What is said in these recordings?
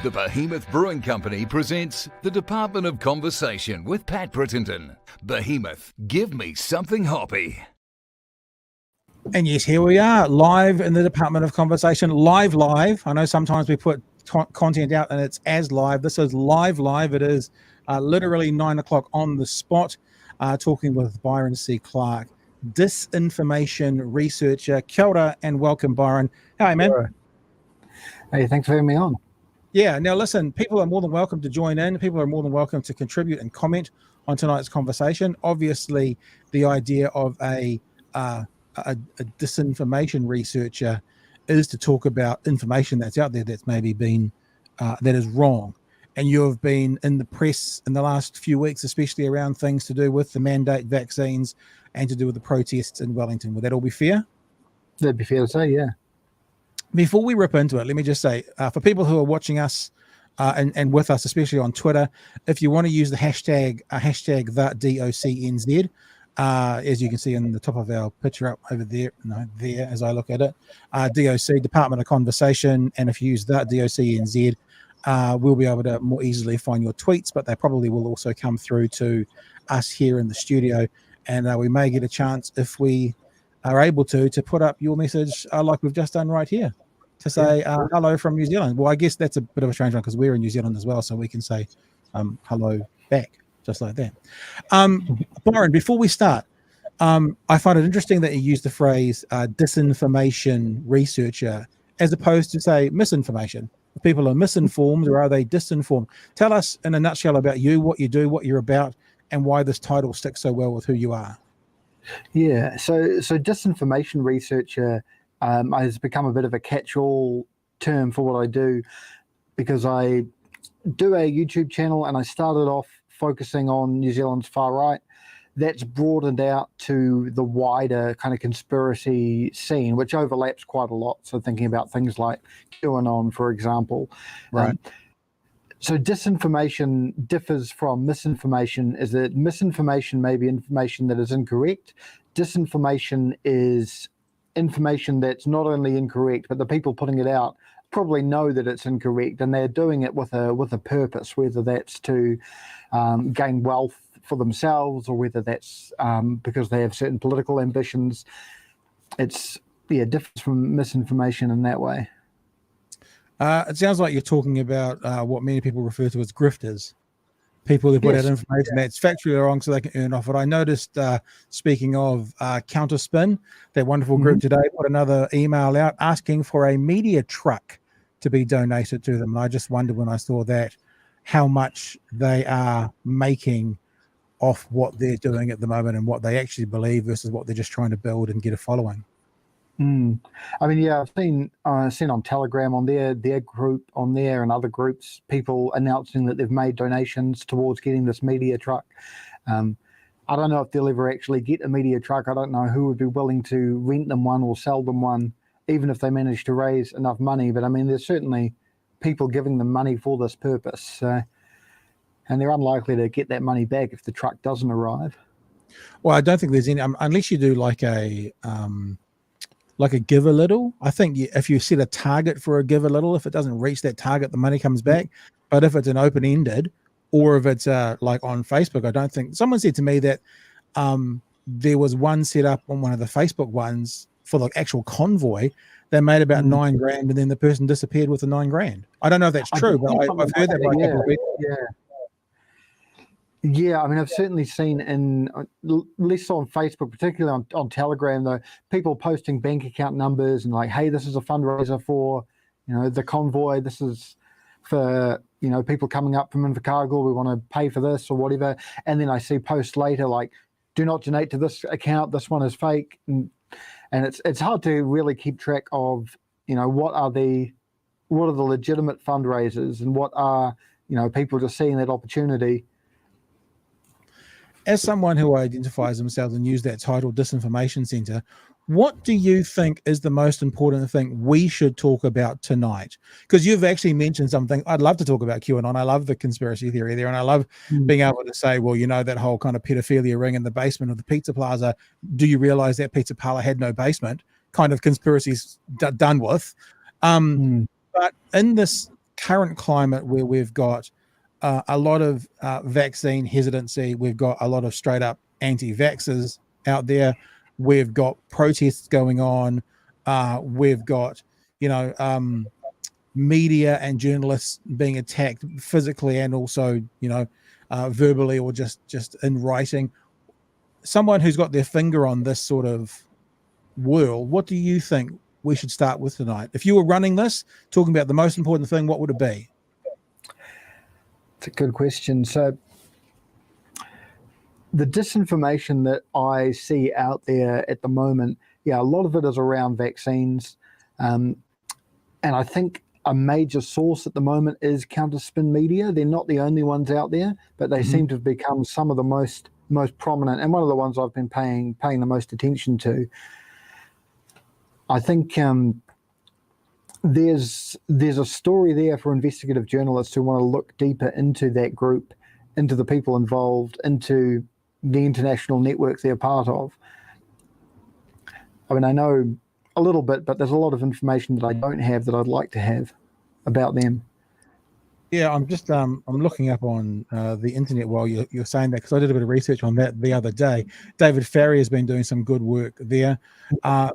The Behemoth Brewing Company presents the Department of Conversation with Pat Brittenden. Behemoth, give me something hoppy. And yes, here we are, live in the Department of Conversation, live. I know sometimes we put content out and it's as live. This is live. It is literally 9 o'clock on the spot, talking with Byron C. Clark, disinformation researcher. Kia ora and welcome, Byron. Hi, man. Hey, thanks for having me on. Yeah, now listen, people are more than welcome to join in. People are more than welcome to contribute and comment on tonight's conversation. Obviously, the idea of a disinformation researcher is to talk about information that's out there that's maybe been that is wrong. And you have been in the press in the last few weeks, especially around things to do with the mandate vaccines and to do with the protests in Wellington. Would that all be fair? That'd be fair to say, yeah. Before we rip into it, let me just say, for people who are watching us and with us, especially on Twitter, if you want to use the hashtag #TheDocNZ, as you can see in the top of our picture up over there, there as I look at it, DOC, Department of Conversation, and if you use that DOCNZ, we'll be able to more easily find your tweets, but they probably will also come through to us here in the studio, and we may get a chance, if we are able to put up your message like we've just done right here, to say hello from New Zealand. Well, I guess that's a bit of a strange one because we're in New Zealand as well, so we can say hello back, just like that. Byron, before we start, I find it interesting that you use the phrase disinformation researcher as opposed to, say, misinformation. People are misinformed, or are they disinformed? Tell us in a nutshell about you, what you do, what you're about, and why this title sticks so well with who you are. Yeah, so disinformation researcher has become a bit of a catch-all term for what I do, because I do a YouTube channel and I started off focusing on New Zealand's far right. That's broadened out to the wider kind of conspiracy scene, which overlaps quite a lot. So thinking about things like QAnon, for example. Right. So disinformation differs from misinformation, is that misinformation may be information that is incorrect. Disinformation is information that's not only incorrect, but the people putting it out probably know that it's incorrect, and they're doing it with a purpose, whether that's to gain wealth for themselves, or whether that's because they have certain political ambitions. It's differs from misinformation in that way. It sounds like you're talking about what many people refer to as grifters, people who put out information that's factually wrong so they can earn off it. I noticed, speaking of Counterspin, that wonderful group today put another email out asking for a media truck to be donated to them. And I just wondered when I saw that how much they are making off what they're doing at the moment and what they actually believe versus what they're just trying to build and get a following. I mean, yeah, I've seen on Telegram, on their group on there, and other groups, people announcing that they've made donations towards getting this media truck. I don't know if they'll ever actually get a media truck. I don't know who would be willing to rent them one or sell them one, even if they manage to raise enough money. But I mean, there's certainly people giving them money for this purpose, and they're unlikely to get that money back if the truck doesn't arrive. Well, I don't think there's any, unless you do like a give a little. I think if you set a target for a give a little, if it doesn't reach that target, the money comes back. But if it's an open-ended, or if it's like on Facebook, I don't think. Someone said to me that there was one set up on one of the Facebook ones for the actual convoy. They made about $9,000, and then the person disappeared with the $9,000. I don't know if that's true, but I've heard that by a couple of people. Yeah, I mean, I've certainly seen less on Facebook, particularly on Telegram, though, people posting bank account numbers and like, hey, this is a fundraiser for, the convoy. This is for, people coming up from Invercargill. We want to pay for this or whatever. And then I see posts later like, do not donate to this account. This one is fake. And it's hard to really keep track of, what are the legitimate fundraisers and what are, people just seeing that opportunity. As someone who identifies themselves and use that title, Disinformation Centre, what do you think is the most important thing we should talk about tonight? Because you've actually mentioned something. I'd love to talk about QAnon. I love the conspiracy theory there. And I love being able to say, well, that whole kind of pedophilia ring in the basement of the pizza plaza. Do you realize that pizza parlor had no basement? Kind of conspiracies done with. But in this current climate where we've got a lot of vaccine hesitancy, we've got a lot of straight up anti-vaxxers out there, we've got protests going on, we've got, media and journalists being attacked physically and also, verbally or just in writing. Someone who's got their finger on this sort of world, what do you think we should start with tonight? If you were running this, talking about the most important thing, what would it be? It's a good question. So the disinformation that I see out there at the moment, a lot of it is around vaccines. And I think a major source at the moment is counter-spin media. They're not the only ones out there, but they seem to have become some of the most prominent, and one of the ones I've been paying the most attention to. I think there's a story there for investigative journalists who want to look deeper into that group, into the people involved, into the international network they're part of. I mean, I know a little bit, but there's a lot of information that I don't have that I'd like to have about them. Yeah, I'm just I'm looking up on the internet while you're saying that, because I did a bit of research on that the other day. David Farrier has been doing some good work there,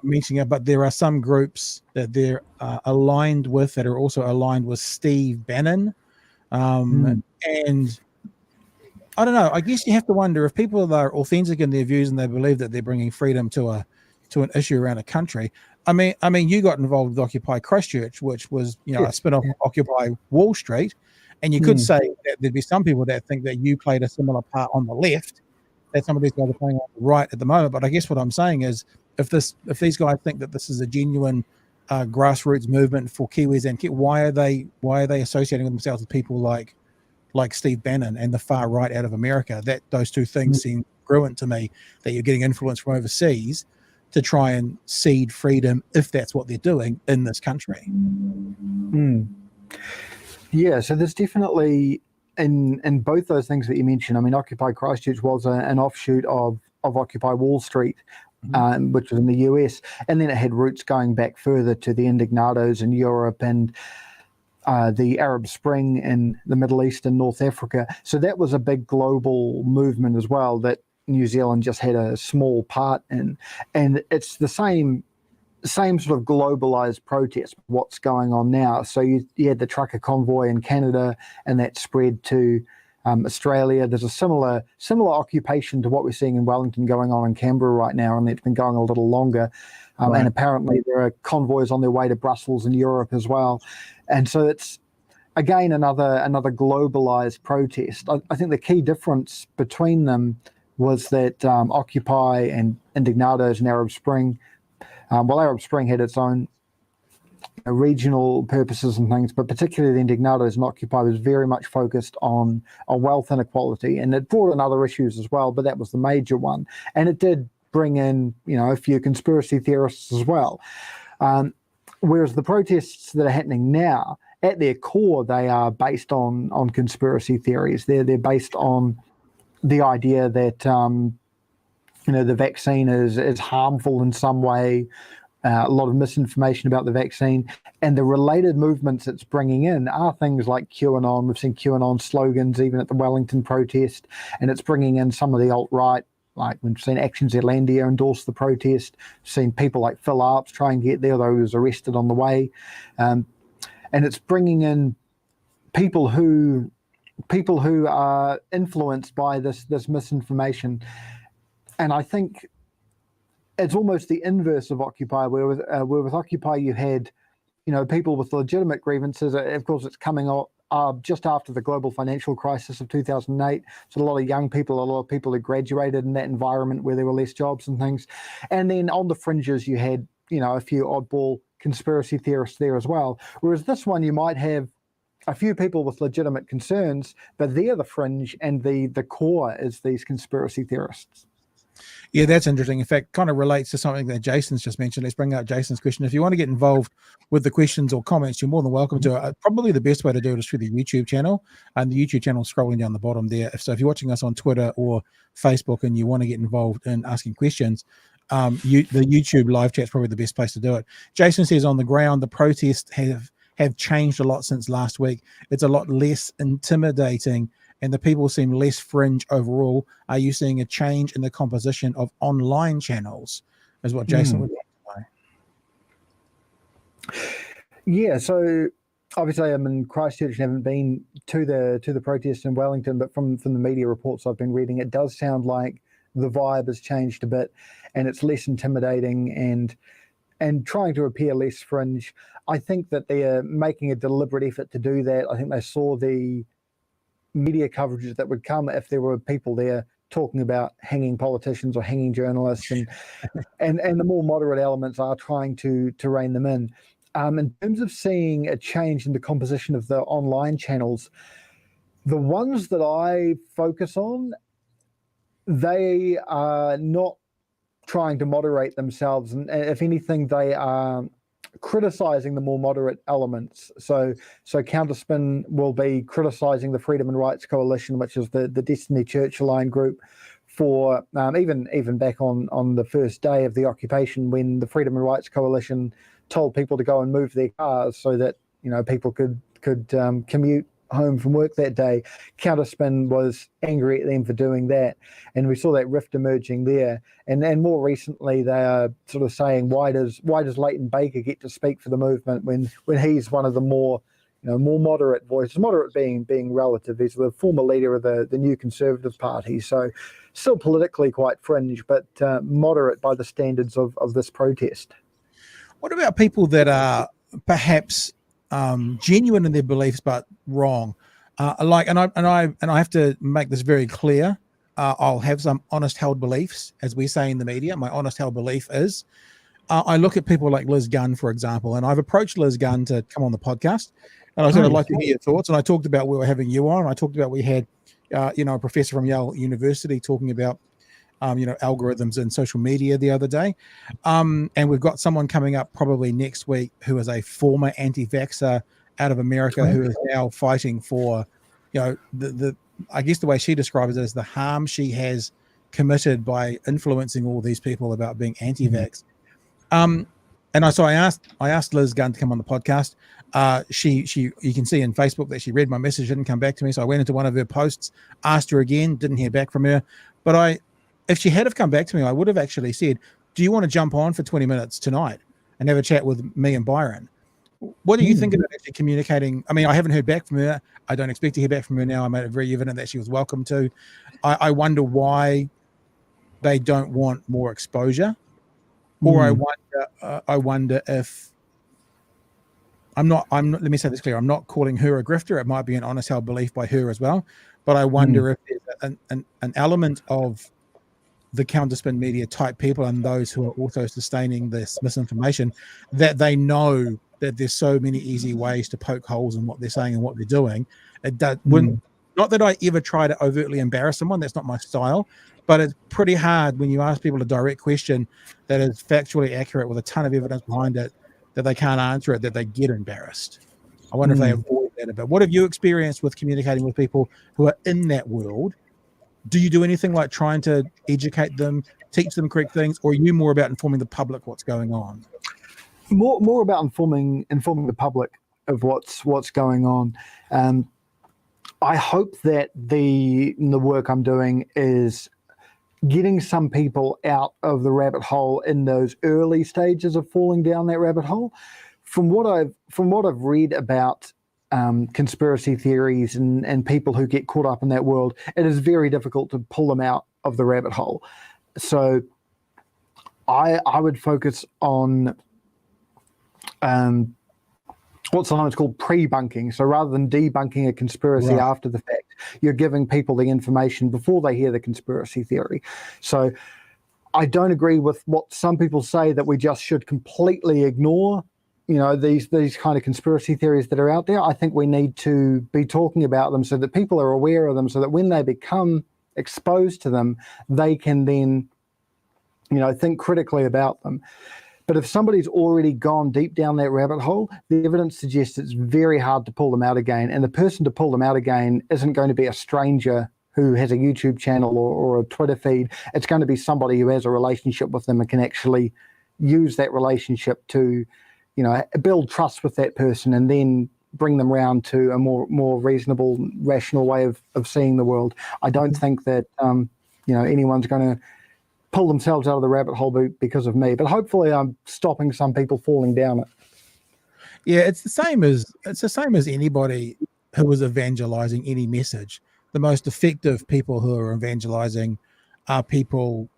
mentioning it, but there are some groups that they're aligned with that are also aligned with Steve Bannon. And I don't know, I guess you have to wonder if people are authentic in their views and they believe that they're bringing freedom to an issue around a country. I mean, you got involved with Occupy Christchurch, which was, a spin-off of Occupy Wall Street. And you could say that there'd be some people that think that you played a similar part on the left, that some of these guys are playing on the right at the moment. But I guess what I'm saying is, if these guys think that this is a genuine grassroots movement for Kiwis, and why are they associating with themselves with people like Steve Bannon and the far right out of America? That those two things seem congruent to me, that you're getting influence from overseas to try and seed freedom, if that's what they're doing in this country. Yeah, so there's definitely in both those things that you mentioned. I mean, Occupy Christchurch was an offshoot of Occupy Wall Street, which was in the US, and then it had roots going back further to the Indignados in Europe and the Arab Spring in the Middle East and North Africa. So that was a big global movement as well that New Zealand just had a small part in, and it's the same sort of globalized protest, what's going on now. So you had the trucker convoy in Canada, and that spread to Australia. There's a similar occupation to what we're seeing in Wellington going on in Canberra right now, and it's been going a little longer. And apparently there are convoys on their way to Brussels and Europe as well. And so it's, again, another globalized protest. I think the key difference between them was that Occupy and Indignados and Arab Spring, Arab Spring had its own regional purposes and things, but particularly the Indignados and Occupy was very much focused on wealth inequality, and it brought in other issues as well, but that was the major one. And it did bring in, a few conspiracy theorists as well. Whereas the protests that are happening now, at their core, they are based on conspiracy theories. They're based on the idea that the vaccine is harmful in some way, a lot of misinformation about the vaccine, and the related movements it's bringing in are things like QAnon. We've seen QAnon slogans even at the Wellington protest, and it's bringing in some of the alt-right, like we've seen Action Zealandia endorse the protest, seen people like Phil Arps try and get there, though he was arrested on the way, and it's bringing in people who are influenced by this misinformation. And I think it's almost the inverse of Occupy, where with Occupy you had, people with legitimate grievances. Of course, it's coming just after the global financial crisis of 2008. So a lot of young people, a lot of people who graduated in that environment where there were less jobs and things. And then on the fringes, you had, a few oddball conspiracy theorists there as well. Whereas this one, you might have a few people with legitimate concerns, but they're the fringe, and the core is these conspiracy theorists. Yeah, that's interesting. In fact, kind of relates to something that Jason's just mentioned. Let's bring up Jason's question. If you want to get involved with the questions or comments, you're more than welcome to. Probably the best way to do it is through the YouTube channel, and the YouTube channel is scrolling down the bottom there. So if you're watching us on Twitter or Facebook and you want to get involved in asking questions, the YouTube live chat is probably the best place to do it. Jason says, on the ground, the protests have changed a lot since last week. It's a lot less intimidating, and the people seem less fringe overall. Are you seeing a change in the composition of online channels? Is what Jason would like to know. Yeah, so obviously I'm in Christchurch and haven't been to the protest in Wellington, but from the media reports I've been reading, it does sound like the vibe has changed a bit, and it's less intimidating and trying to appear less fringe. I think that they're making a deliberate effort to do that. I think they saw the media coverage that would come if there were people there talking about hanging politicians or hanging journalists, and the more moderate elements are trying to rein them in. In terms of seeing a change in the composition of the online channels, the ones that I focus on, they are not trying to moderate themselves, and if anything, they are criticizing the more moderate elements. So Counterspin will be criticizing the Freedom and Rights Coalition, which is the Destiny Church aligned group, for even back on the first day of the occupation, when the Freedom and Rights Coalition told people to go and move their cars so that people could commute home from work that day. Counterspin was angry at them for doing that, and we saw that rift emerging there. And more recently, they are sort of saying, why does Leighton Baker get to speak for the movement when he's one of the more moderate voices? Moderate being relative. He's the former leader of the New Conservative Party, so still politically quite fringe, but moderate by the standards of this protest. What about people that are perhaps genuine in their beliefs but wrong? And I have to make this very clear. I'll have some honest held beliefs, as we say in the media. My honest held belief is I look at people like Liz Gunn, for example, and I've approached Liz Gunn to come on the podcast, and I said I'd like to hear your thoughts. And I talked about we were having you on. I talked about we had a professor from Yale University talking about algorithms and social media the other day. And we've got someone coming up probably next week who is a former anti-vaxxer out of America who is now fighting for, I guess the way she describes it is the harm she has committed by influencing all these people about being anti-vax. So I asked Liz Gunn to come on the podcast. You can see in Facebook that she read my message, didn't come back to me. So I went into one of her posts, asked her again, didn't hear back from her. But if she had have come back to me, I would have actually said, do you want to jump on for 20 minutes tonight and have a chat with me and Byron? What do you think about actually communicating? I mean, I haven't heard back from her. I don't expect to hear back from her now. I made it very evident that she was welcome to. I wonder why they don't want more exposure. Or I wonder if let me say this clear. I'm not calling her a grifter. It might be an honest held belief by her as well. But I wonder if there's an element of the counterspin media type people and those who are also sustaining this misinformation, that they know that there's so many easy ways to poke holes in what they're saying and what they're doing. Not that I ever try to overtly embarrass someone. That's not my style. But it's pretty hard when you ask people a direct question that is factually accurate with a ton of evidence behind it, that they can't answer it, that they get embarrassed. I wonder if they avoid that a bit. What have you experienced with communicating with people who are in that world? Do you do anything like trying to educate them, teach them correct things, or are you more about informing the public what's going on? More about informing the public of what's going on. I hope that the work I'm doing is getting some people out of the rabbit hole in those early stages of falling down that rabbit hole. From what I've read about conspiracy theories and people who get caught up in that world, it is very difficult to pull them out of the rabbit hole. So I would focus on what's sometimes called pre-bunking. So rather than debunking a conspiracy after the fact, you're giving people the information before they hear the conspiracy theory. So I don't agree with what some people say, that we just should completely ignore, these kind of conspiracy theories that are out there. I think we need to be talking about them so that people are aware of them, so that when they become exposed to them, they can then, think critically about them. But if somebody's already gone deep down that rabbit hole, the evidence suggests it's very hard to pull them out again. And the person to pull them out again isn't going to be a stranger who has a YouTube channel or a Twitter feed. It's going to be somebody who has a relationship with them and can actually use that relationship to build trust with that person and then bring them round to a more reasonable, rational way of seeing the world. I don't think that anyone's going to pull themselves out of the rabbit hole because of me, but hopefully I'm stopping some people falling down it. Yeah, it's the same as anybody who is evangelizing any message. The most effective people who are evangelizing are people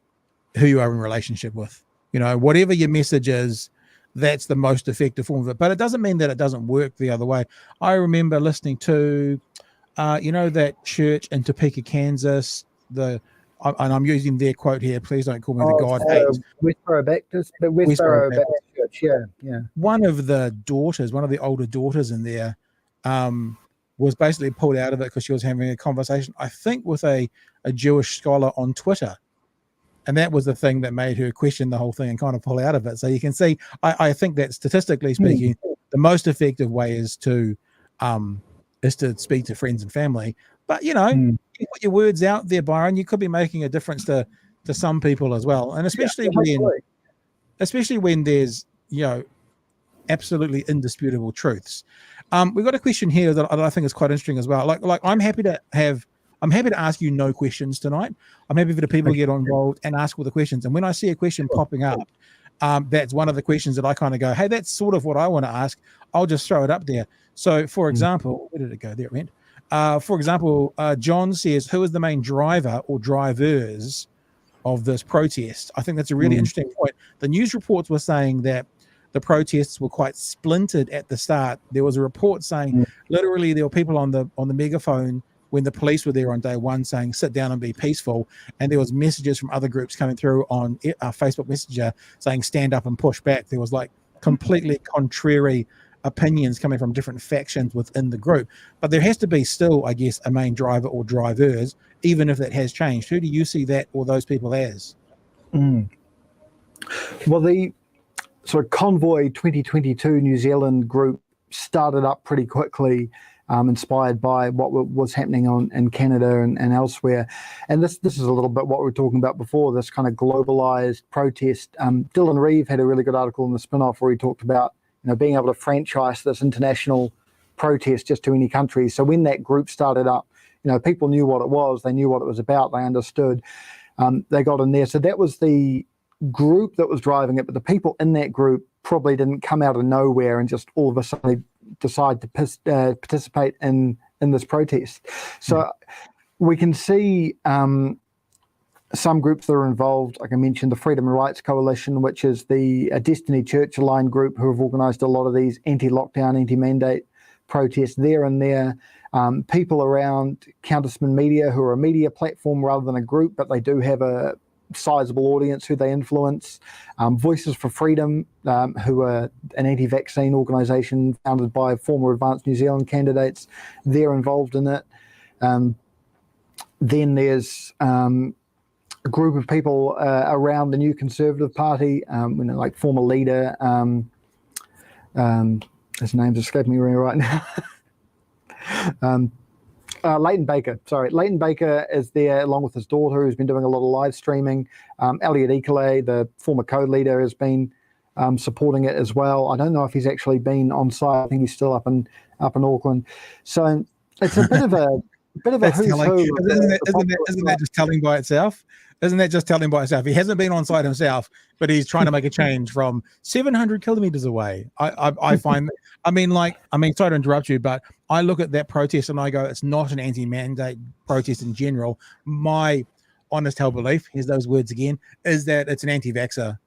who you are in relationship with. Whatever your message is, that's the most effective form of it. But it doesn't mean that it doesn't work the other way. I remember listening to, that church in Topeka, Kansas. And I'm using their quote here. Please don't call me the God hates. Westboro Baptist, but Westboro Baptist Church. Yeah. One of the older daughters in there, was basically pulled out of it because she was having a conversation, I think, with a Jewish scholar on Twitter. And that was the thing that made her question the whole thing and kind of pull out of it. So you can see, I think that statistically speaking, the most effective way is to speak to friends and family. But, you put your words out there, Byron, you could be making a difference to some people as well. And especially when there's, absolutely indisputable truths. We've got a question here that I think is quite interesting as well. Like I'm happy to ask you no questions tonight. I'm happy for the people to get involved and ask all the questions. And when I see a question popping up, that's one of the questions that I kind of go, hey, that's sort of what I want to ask. I'll just throw it up there. So, for example, where did it go? There it went. For example, John says, who is the main driver or drivers of this protest? I think that's a really interesting point. The news reports were saying that the protests were quite splintered at the start. There was a report saying literally there were people on the megaphone when the police were there on day one saying, sit down and be peaceful. And there was messages from other groups coming through on Facebook Messenger saying, stand up and push back. There was like completely contrary opinions coming from different factions within the group. But there has to be still, I guess, a main driver or drivers, even if that has changed. Who do you see that or those people as? Well, the sort of Convoy 2022 New Zealand group started up pretty quickly, inspired by what was happening in Canada and elsewhere. And this is a little bit what we were talking about before, this kind of globalized protest. Dylan Reeve had a really good article in the spin-off where he talked about being able to franchise this international protest just to any country. So when that group started up, people knew what it was, they knew what it was about, they understood. They got in there. So that was the group that was driving it, but the people in that group probably didn't come out of nowhere and just all of a sudden decide to participate in this protest. So we can see some groups that are involved, like I mentioned, the Freedom and Rights Coalition, which is the Destiny Church aligned group who have organised a lot of these anti-lockdown, anti-mandate protests there and there. People around Counterspin Media, who are a media platform rather than a group, but they do have a sizable audience who they influence. Voices for Freedom, who are an anti-vaccine organisation founded by former Advanced New Zealand candidates. They're involved in it. Then there's a group of people around the New Conservative Party, like former leader, his name's escaping me right now. Leighton Baker. Leighton Baker is there along with his daughter, who's been doing a lot of live streaming. Elliot Ekeley, the former co-leader, has been supporting it as well. I don't know if he's actually been on site. I think he's still up in Auckland. So it's a bit of a who's who. Isn't that just telling by itself? Isn't that just telling by itself? He hasn't been on site himself, but he's trying to make a change from 700 kilometers away. I find, sorry to interrupt you, but I look at that protest and I go, it's not an anti-mandate protest in general. My honest held belief, here's those words again, is that it's an anti-vaxxer.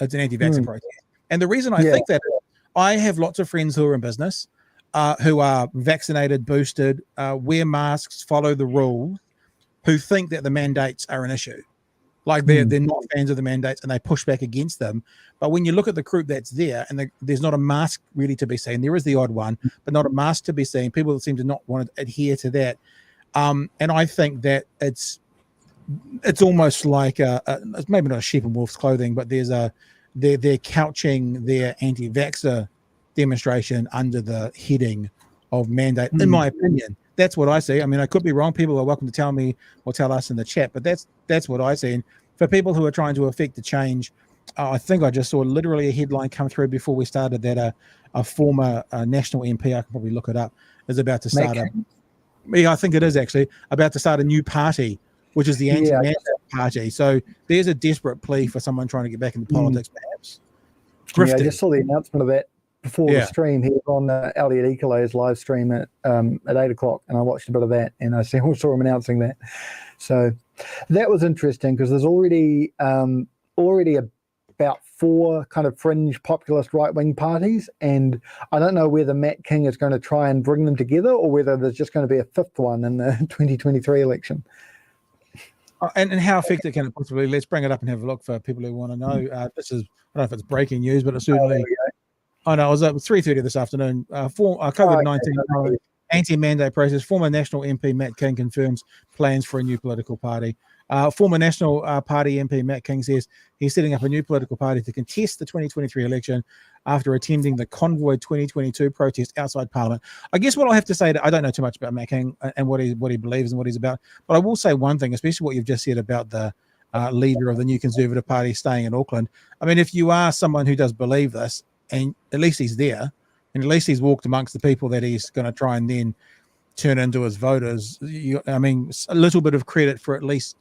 It's an anti-vaxxer protest. And the reason I think that, I have lots of friends who are in business, who are vaccinated, boosted, wear masks, follow the rules, who think that the mandates are an issue. Like they're not fans of the mandates and they push back against them. But when you look at the group that's there and there's not a mask really to be seen, there is the odd one, but not a mask to be seen. People seem to not want to adhere to that. And I think that it's almost like it's maybe not a sheep in wolf's clothing, but they're couching their anti-vaxxer demonstration under the heading of mandate, in my opinion. That's what I see. I mean, I could be wrong. People are welcome to tell me or tell us in the chat, but that's what I see. And for people who are trying to affect the change I think I just saw literally a headline come through before we started that a former national MP, I can probably look it up, is about to start I think it is actually about to start a new party, which is the anti-mandate party. So there's a desperate plea for someone trying to get back into politics, perhaps. Yeah, I just saw the announcement of that before the stream. He was on Elliot Ecolay's live stream at 8 o'clock, and I watched a bit of that, and I saw him announcing that. So that was interesting because there's already about 4 kind of fringe populist right-wing parties, and I don't know whether Matt King is going to try and bring them together or whether there's just going to be a 5th one in the 2023 election. And how effective can it possibly? Let's bring it up and have a look for people who want to know. This is, I don't know if it's breaking news, but it's certainly. Oh no, it was at 3:30 this afternoon. COVID-19 anti-mandate process. Former National MP Matt King confirms plans for a new political party. Former National Party MP Matt King says he's setting up a new political party to contest the 2023 election after attending the Convoy 2022 protest outside Parliament. I guess what I'll have to say, I don't know too much about Matt King and what he believes and what he's about, but I will say one thing, especially what you've just said about the leader of the new Conservative Party staying in Auckland. I mean, if you are someone who does believe this, and at least he's there, and at least he's walked amongst the people that he's going to try and then turn into his voters, I mean, a little bit of credit for at least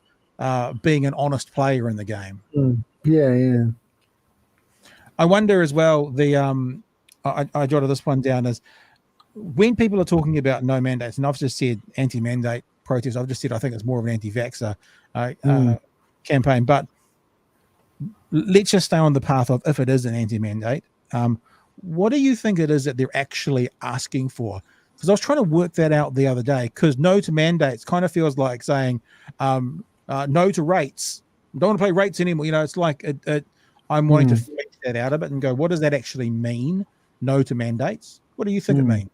being an honest player in the game. Yeah. I wonder as well, I jotted this one down, is when people are talking about no mandates, and I've just said anti-mandate protest, I've just said I think it's more of an anti-vaxxer campaign, but let's just stay on the path of if it is an anti-mandate, what do you think it is that they're actually asking for? Because I was trying to work that out the other day, because no to mandates kind of feels like saying no to rates. Don't want to play rates anymore. You know, it's like I'm wanting to flesh that out a bit and go, what does that actually mean? No to mandates. What do you think it means?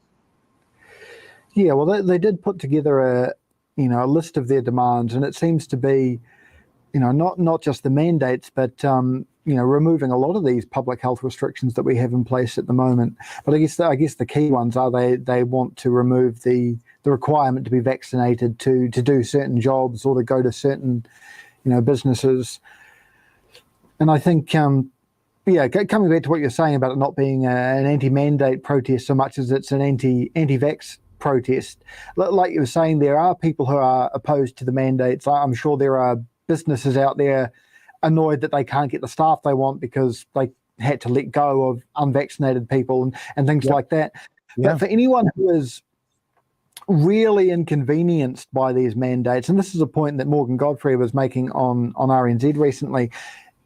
Yeah, well, they did put together a list of their demands, and it seems to be, not just the mandates, but removing a lot of these public health restrictions that we have in place at the moment. But I guess the key ones are they want to remove the requirement to be vaccinated to do certain jobs or to go to certain businesses. And I think coming back to what you're saying about it not being an anti-mandate protest so much as it's an anti-vax protest, like you were saying, there are people who are opposed to the mandates. I'm sure there are businesses out there annoyed that they can't get the staff they want because they had to let go of unvaccinated people and things like that. But for anyone who is really inconvenienced by these mandates, and this is a point that Morgan Godfrey was making on RNZ recently,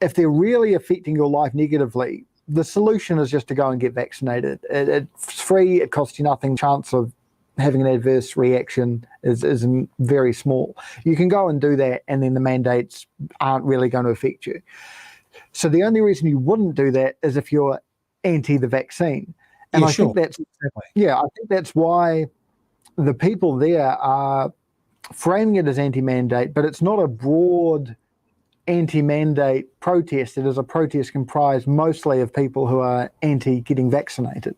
if they're really affecting your life negatively, the solution is just to go and get vaccinated. It's free, it costs you nothing, chance of having an adverse reaction is very small. You can go and do that, and then the mandates aren't really going to affect you. So the only reason you wouldn't do that is if you're anti the vaccine. And I think that's why the people there are framing it as anti-mandate, but it's not a broad anti-mandate protest. It is a protest comprised mostly of people who are anti getting vaccinated.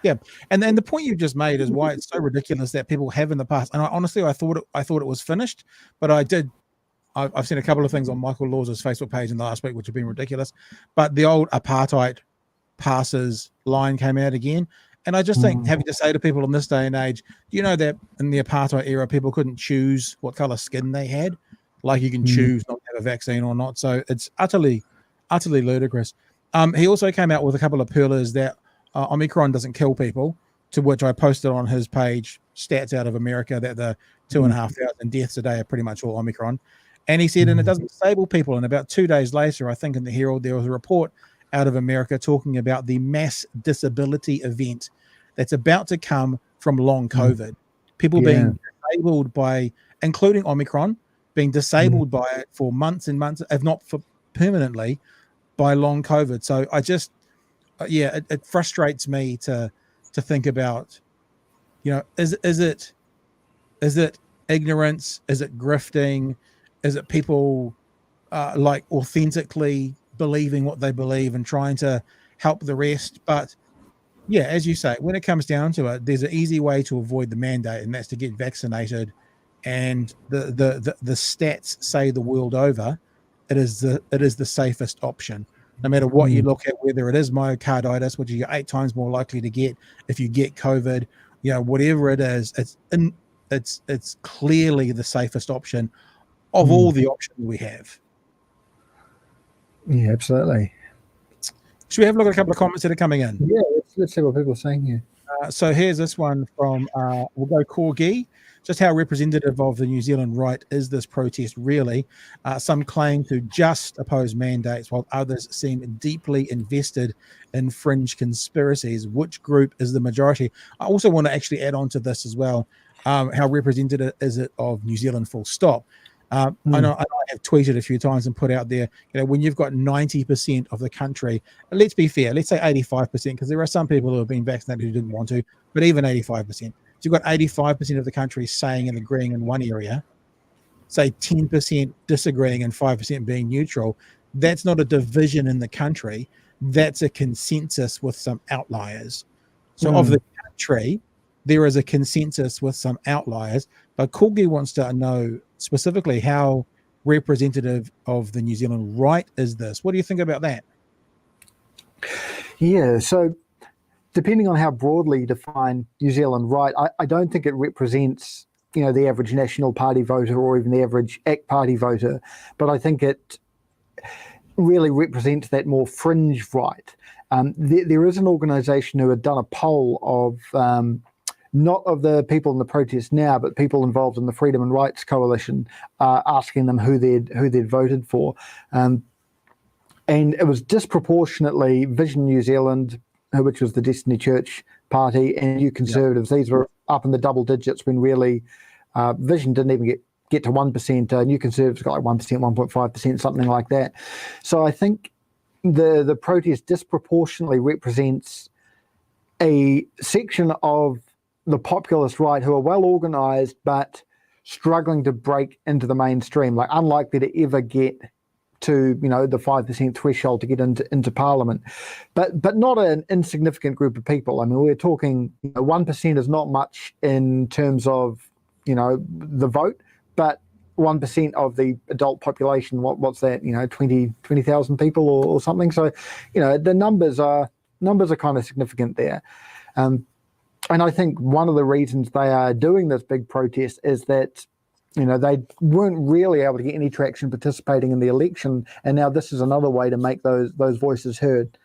Yeah, and then the point you just made is why it's so ridiculous that people have in the past. And I thought it was finished, but I've seen a couple of things on Michael Laws's Facebook page in the last week which have been ridiculous. But the old apartheid passes line came out again, and I just think having to say to people in this day and age, you know that in the apartheid era people couldn't choose what color skin they had, like you can choose not to have a vaccine or not. So it's utterly ludicrous. He also came out with a couple of pearlers that Omicron doesn't kill people, to which I posted on his page stats out of America that the 2,500 deaths a day are pretty much all Omicron. And he said, and it doesn't disable people. And about 2 days later, I think in the Herald, there was a report out of America talking about the mass disability event that's about to come from long COVID. People being disabled by, including Omicron, being disabled by it for months and months, if not for permanently, by long COVID. So I just, it frustrates me to think about, is it ignorance? Is it grifting? Is it people like authentically believing what they believe and trying to help the rest? But yeah, as you say, when it comes down to it, there's an easy way to avoid the mandate, and that's to get vaccinated. And the stats say the world over, it is the safest option. no matter what you look at, whether it is myocarditis, which you're 8 times more likely to get if you get COVID, whatever it is, it's clearly the safest option of all the options we have. Yeah, absolutely. Should we have a look at a couple of comments that are coming in? Yeah, let's see what people are saying here. So here's this one from, we'll go Corgi. Just how representative of the New Zealand right is this protest really? Some claim to just oppose mandates, while others seem deeply invested in fringe conspiracies. Which group is the majority? I also want to actually add on to this as well. How representative is it of New Zealand full stop? I know I have tweeted a few times and put out there, when you've got 90% of the country, let's be fair, let's say 85%, because there are some people who have been vaccinated who didn't want to, but even 85%. So you've got 85% of the country saying and agreeing in one area, say 10% disagreeing and 5% being neutral. That's not a division in the country. That's a consensus with some outliers. So of the country, there is a consensus with some outliers. But Corgi wants to know specifically how representative of the New Zealand right is this. What do you think about that? Yeah, so depending on how broadly you define New Zealand right, I don't think it represents, the average National Party voter or even the average ACT Party voter, but I think it really represents that more fringe right. There is an organisation who had done a poll of not of the people in the protest now, but people involved in the Freedom and Rights Coalition, asking them who they'd voted for, and it was disproportionately Vision New Zealand, which was the Destiny Church Party, and New Conservatives. These were up in the double digits when really Vision didn't even get to 1%. New Conservatives got like 1%, 1.5%, something like that. So I think the protest disproportionately represents a section of the populist right who are well organised but struggling to break into the mainstream, like unlikely to ever get to the 5% threshold to get into Parliament, but not an insignificant group of people. I mean, we're talking 1% is not much in terms of the vote, but 1% of the adult population. What's that? 20,000 people or something. So the numbers are kind of significant there. And I think one of the reasons they are doing this big protest is that they weren't really able to get any traction participating in the election, and now this is another way to make those voices heard.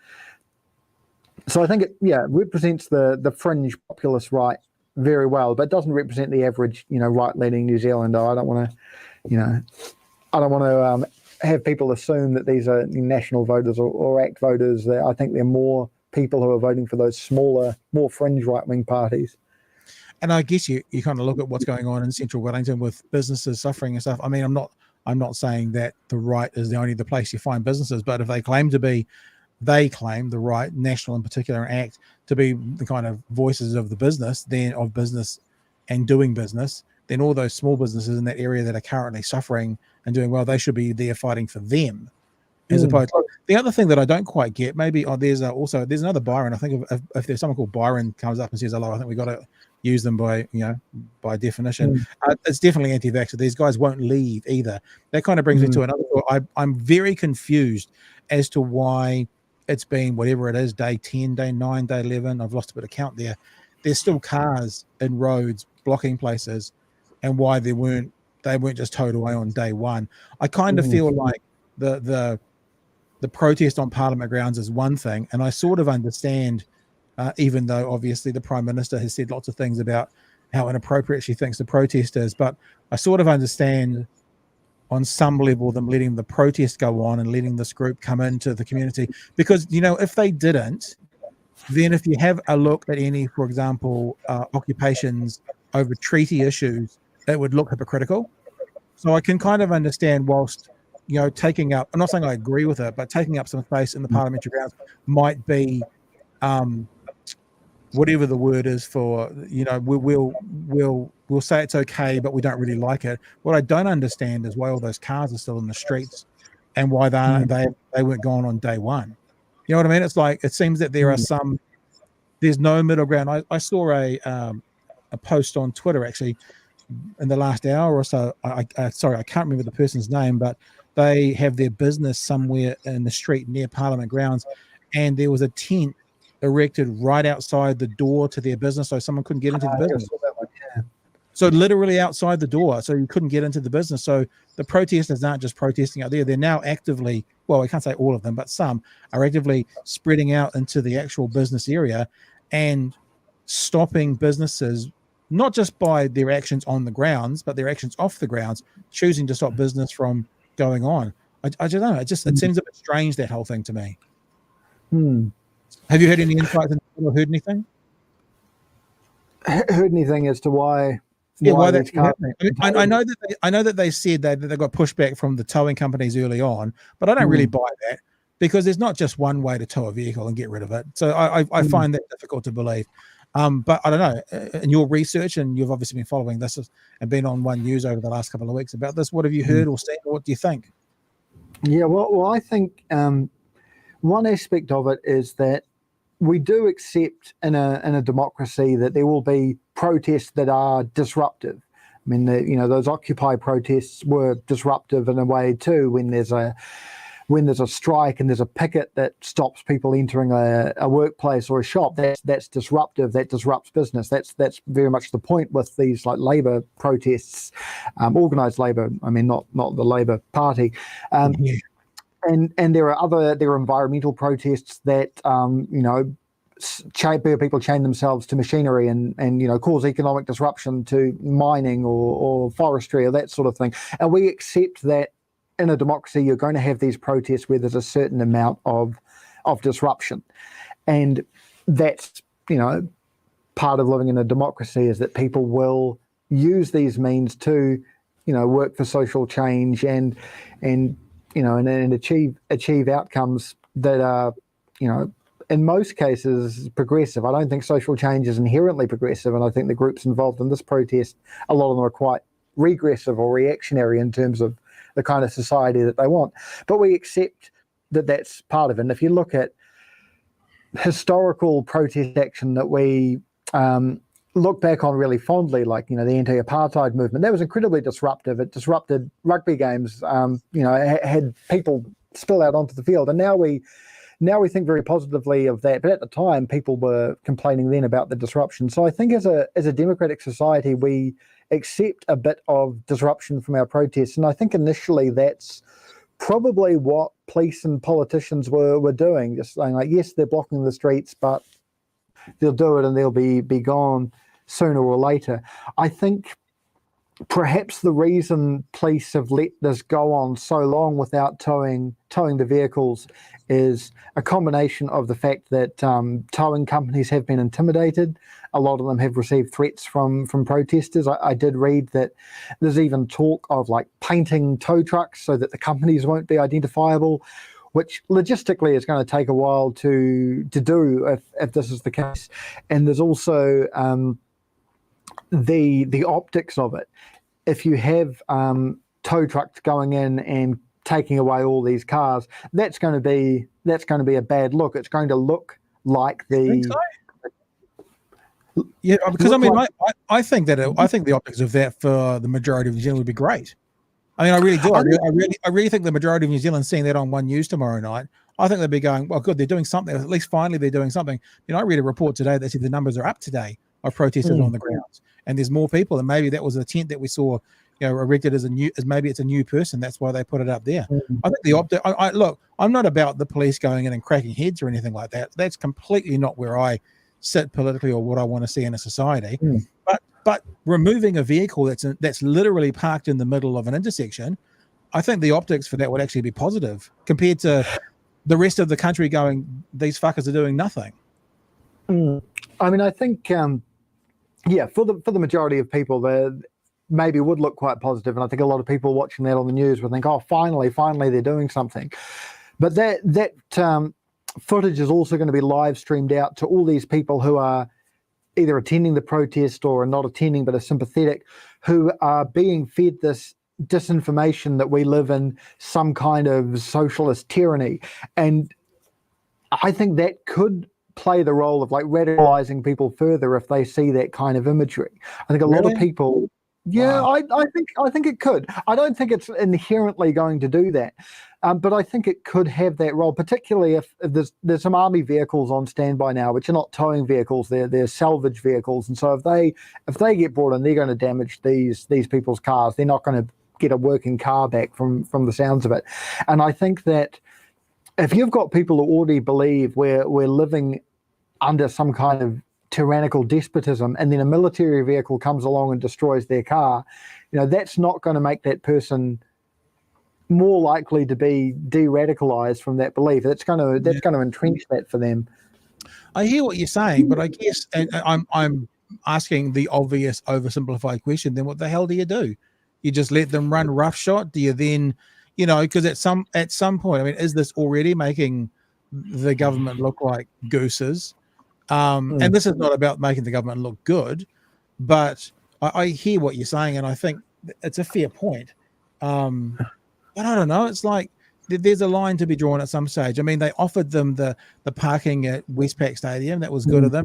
So I think it represents the fringe populist right very well, but it doesn't represent the average right-leaning New Zealander. I don't want to have people assume that these are national voters or ACT voters. I think they're more people who are voting for those smaller, more fringe right-wing parties. And I guess you kind of look at what's going on in central Wellington with businesses suffering and stuff. I mean, I'm not saying that the right is the place you find businesses, but if they claim the right, national in particular, ACT, to be the kind of voices of the business, then of business and doing business, then all those small businesses in that area that are currently suffering and doing well, they should be there fighting for them. As opposed to, the other thing that I don't quite get, maybe there's another Byron. I think if there's someone called Byron comes up and says hello, I think we got to use them by definition. It's definitely anti-vaxxer. These guys won't leave either. That kind of brings me to another thought. I'm very confused as to why it's been whatever it is, day 10, day 9, day 11. I've lost a bit of count there. There's still cars in roads blocking places, and why they weren't just towed away on day 1. I kind of feel like the protest on Parliament grounds is one thing, and I sort of understand, even though obviously the Prime Minister has said lots of things about how inappropriate she thinks the protest is, but I sort of understand on some level them letting the protest go on and letting this group come into the community, because if they didn't, then if you have a look at any, for example, occupations over treaty issues, it would look hypocritical. So I can kind of understand, whilst taking up, I'm not saying I agree with it, but taking up some space in the parliamentary grounds might be whatever the word is for, we'll say it's okay, but we don't really like it. What I don't understand is why all those cars are still in the streets and why they weren't gone on day 1. You know what I mean? It's like, it seems that there are there's no middle ground. I saw a post on Twitter actually in the last hour or so. Sorry, I can't remember the person's name, but they have their business somewhere in the street near Parliament grounds, and there was a tent erected right outside the door to their business, so someone couldn't get into the business. So literally outside the door, so you couldn't get into the business. So the protesters aren't just protesting out there; they're now actively, well, I can't say all of them, but some are actively spreading out into the actual business area and stopping businesses, not just by their actions on the grounds, but their actions off the grounds, choosing to stop business from going on. I don't know. It seems a bit strange, that whole thing, to me. Have you had any insights or heard anything? Heard anything as to why? Why that's happening? I know that they said that they got pushback from the towing companies early on, but I don't really buy that, because there's not just one way to tow a vehicle and get rid of it. So I find that difficult to believe. But I don't know. In your research, and you've obviously been following this and been on One News over the last couple of weeks about this, what have you heard or seen? Or what do you think? Yeah, well, I think one aspect of it is that we do accept in a democracy that there will be protests that are disruptive. I mean, those Occupy protests were disruptive in a way too. When there's a strike and there's a picket that stops people entering a workplace or a shop, that's disruptive. That disrupts business. That's very much the point with these like labour protests, organised labour. I mean, not the Labour Party. And there are environmental protests that people chain themselves to machinery and cause economic disruption to mining or forestry or that sort of thing. And we accept that in a democracy you're going to have these protests where there's a certain amount of disruption, and that's part of living in a democracy, is that people will use these means to work for social change and achieve outcomes that are, in most cases progressive. I don't think social change is inherently progressive, and I think the groups involved in this protest, a lot of them are quite regressive or reactionary in terms of the kind of society that they want. But we accept that that's part of it. And if you look at historical protest action that we look back on really fondly, like the anti-apartheid movement, that was incredibly disruptive. It disrupted rugby games. Had people spill out onto the field, and now we think very positively of that. But at the time, people were complaining then about the disruption. So I think as a democratic society, we accept a bit of disruption from our protests, and I think initially that's probably what police and politicians were doing, just saying like, yes, they're blocking the streets, but they'll do it and they'll be gone sooner or later. I think perhaps the reason police have let this go on so long without towing the vehicles is a combination of the fact that towing companies have been intimidated. A lot of them have received threats from protesters. I did read that there's even talk of like painting tow trucks so that the companies won't be identifiable, which logistically is going to take a while to do if this is the case. And there's also the optics of it. If you have tow trucks going in and taking away all these cars, that's going to be a bad look. It's going to look like yeah, because I think the optics of that for the majority of New Zealand would be great. I mean, I really do. I really think the majority of New Zealand seeing that on One News tomorrow night, I think they'd be going, well, good, they're doing something. At least finally they're doing something. I read a report today that said the numbers are up today of protesters on the grounds, and there's more people. And maybe that was a tent that we saw, erected as maybe it's a new person. That's why they put it up there. I think the optic. Look, I'm not about the police going in and cracking heads or anything like that. That's completely not where I sit politically or what I want to see in a society. But removing a vehicle that's literally parked in the middle of an intersection, I think the optics for that would actually be positive compared to the rest of the country going, these fuckers are doing nothing. I mean, I think, for the majority of people, they maybe would look quite positive, and I think a lot of people watching that on the news would think, oh, finally they're doing something. But that footage is also going to be live streamed out to all these people who are either attending the protest or are not attending but are sympathetic, who are being fed this disinformation that we live in some kind of socialist tyranny. And I think that could play the role of like radicalizing people further if they see that kind of imagery. I think a lot of people, Yeah, Wow. I think it could. I don't think it's inherently going to do that, but I think it could have that role, particularly if there's some army vehicles on standby now, which are not towing vehicles, they're salvage vehicles, and so if they get brought in, they're going to damage these people's cars. They're not going to get a working car back from the sounds of it, and I think that if you've got people who already believe we're living under some kind of tyrannical despotism, and then a military vehicle comes along and destroys their car, that's not going to make that person more likely to be de-radicalized from that belief. That's going to entrench that for them. I hear what you're saying, but I guess, and I'm asking the obvious oversimplified question, then what the hell do? You just let them run roughshod? Do you then, because at some point, I mean, is this already making the government look like gooses? And this is not about making the government look good, but I hear what you're saying, and I think it's a fair point. But I don't know. It's like there's a line to be drawn at some stage. I mean, they offered them the parking at Westpac Stadium. That was good of them.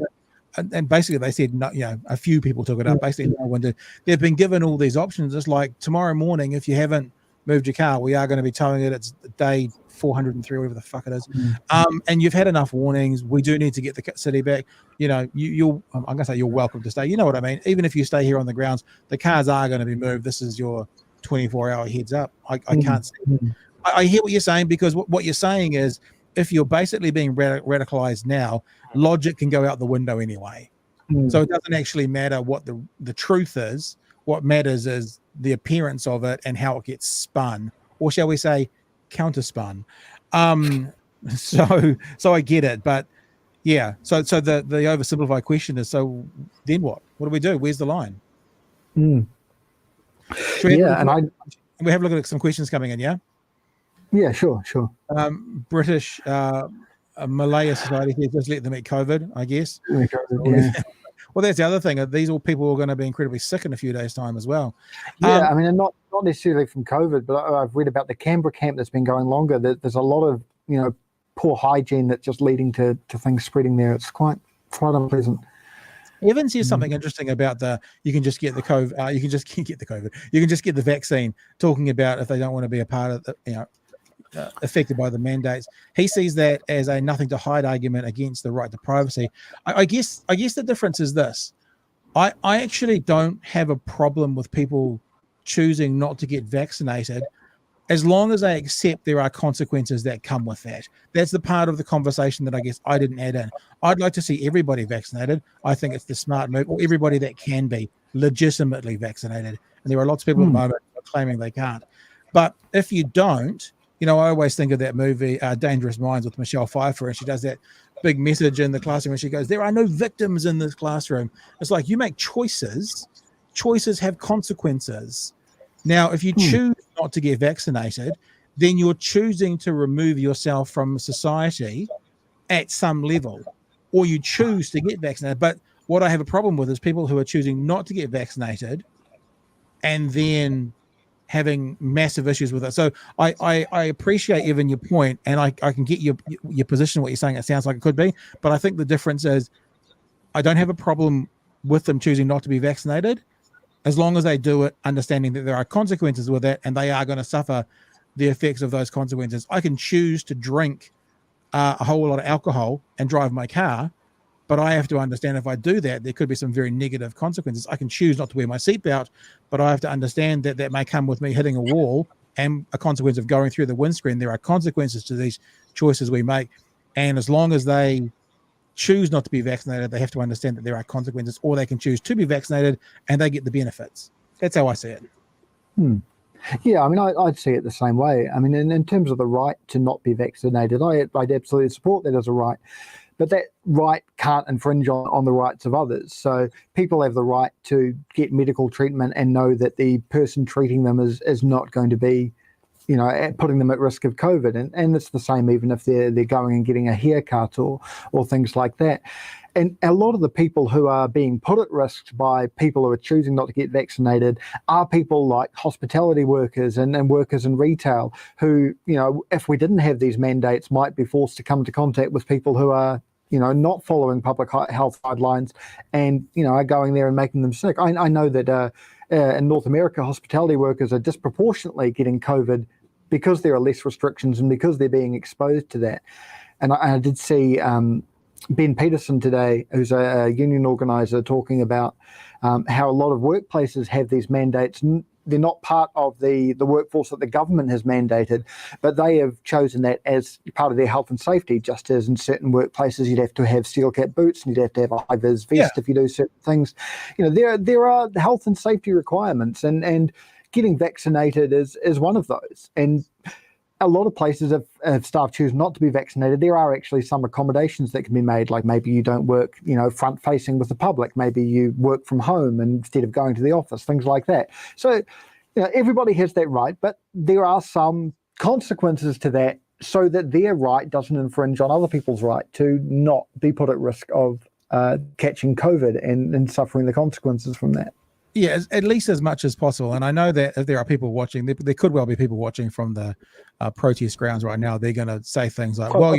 And basically they said, no, a few people took it up. Basically, no one did. They've been given all these options. It's like, tomorrow morning, if you haven't moved your car, we are going to be towing it. It's day 403, whatever the fuck it is. And you've had enough warnings. We do need to get the city back. I'm going to say you're welcome to stay. You know what I mean? Even if you stay here on the grounds, the cars are going to be moved. This is your 24-hour heads up. I can't see. I hear what you're saying, because what you're saying is, if you're basically being radicalized now, logic can go out the window anyway. So it doesn't actually matter what the truth is. What matters is the appearance of it and how it gets spun, or shall we say counterspun. So I get it, but yeah. So the oversimplified question is, so then what? What do we do? Where's the line? We have a look at some questions coming in. Yeah, sure. British Malaya Society here, just let them eat COVID, I guess. Yeah. Well, that's the other thing. These all people are going to be incredibly sick in a few days' time as well. Yeah, I mean, and not necessarily from COVID, but I've read about the Canberra camp that's been going longer. There's a lot of poor hygiene that's just leading to things spreading there. It's quite unpleasant. Evan says something interesting about you can just get the COVID. You can just get the COVID. You can just get the vaccine. Talking about if they don't want to be a part of the, affected by the mandates. He sees that as a nothing to hide argument against the right to privacy. I guess the difference is this. I actually don't have a problem with people choosing not to get vaccinated, as long as I accept there are consequences that come with that. That's the part of the conversation that I guess I didn't add in. I'd like to see everybody vaccinated. I think it's the smart move, or everybody that can be legitimately vaccinated. And there are lots of people at the moment claiming they can't. But if you don't, I always think of that movie, Dangerous Minds, with Michelle Pfeiffer, and she does that big message in the classroom, and she goes, there are no victims in this classroom. It's like, you make choices. Choices have consequences. Now, if you choose not to get vaccinated, then you're choosing to remove yourself from society at some level, or you choose to get vaccinated. But what I have a problem with is people who are choosing not to get vaccinated and then having massive issues with it. So I appreciate, Evan, your point, and I can get your position, what you're saying. It sounds like it could be, but I think the difference is I don't have a problem with them choosing not to be vaccinated, as long as they do it understanding that there are consequences with it, and they are going to suffer the effects of those consequences. I can choose to drink a whole lot of alcohol and drive my car, but I have to understand if I do that, there could be some very negative consequences. I can choose not to wear my seatbelt, but I have to understand that that may come with me hitting a wall and a consequence of going through the windscreen. There are consequences to these choices we make. And as long as they choose not to be vaccinated, they have to understand that there are consequences, or they can choose to be vaccinated and they get the benefits. That's how I see it. Yeah, I mean, I'd see it the same way. I mean, in terms of the right to not be vaccinated, I'd absolutely support that as a right. But that right can't infringe on the rights of others. So people have the right to get medical treatment and know that the person treating them is not going to be, putting them at risk of COVID. And it's the same even if they're going and getting a haircut or things like that. And a lot of the people who are being put at risk by people who are choosing not to get vaccinated are people like hospitality workers and workers in retail who, if we didn't have these mandates, might be forced to come into contact with people who are, not following public health guidelines and, are going there and making them sick. I know that in North America, hospitality workers are disproportionately getting COVID because there are less restrictions and because they're being exposed to that. And I did see Ben Peterson today, who's a union organizer, talking about how a lot of workplaces have these mandates. They're not part of the workforce that the government has mandated, but they have chosen that as part of their health and safety, just as in certain workplaces you'd have to have steel cap boots and you'd have to have a high-vis vest if you do certain things. There are health and safety requirements, and getting vaccinated is one of those. And a lot of places, if staff choose not to be vaccinated, there are actually some accommodations that can be made, like maybe you don't work, front facing with the public. Maybe you work from home instead of going to the office, things like that. So, everybody has that right, but there are some consequences to that so that their right doesn't infringe on other people's right to not be put at risk of catching COVID and suffering the consequences from that. Yeah, at least as much as possible. And I know that if there are people watching, there could well be people watching from the protest grounds right now. They're going to say things like, "Well,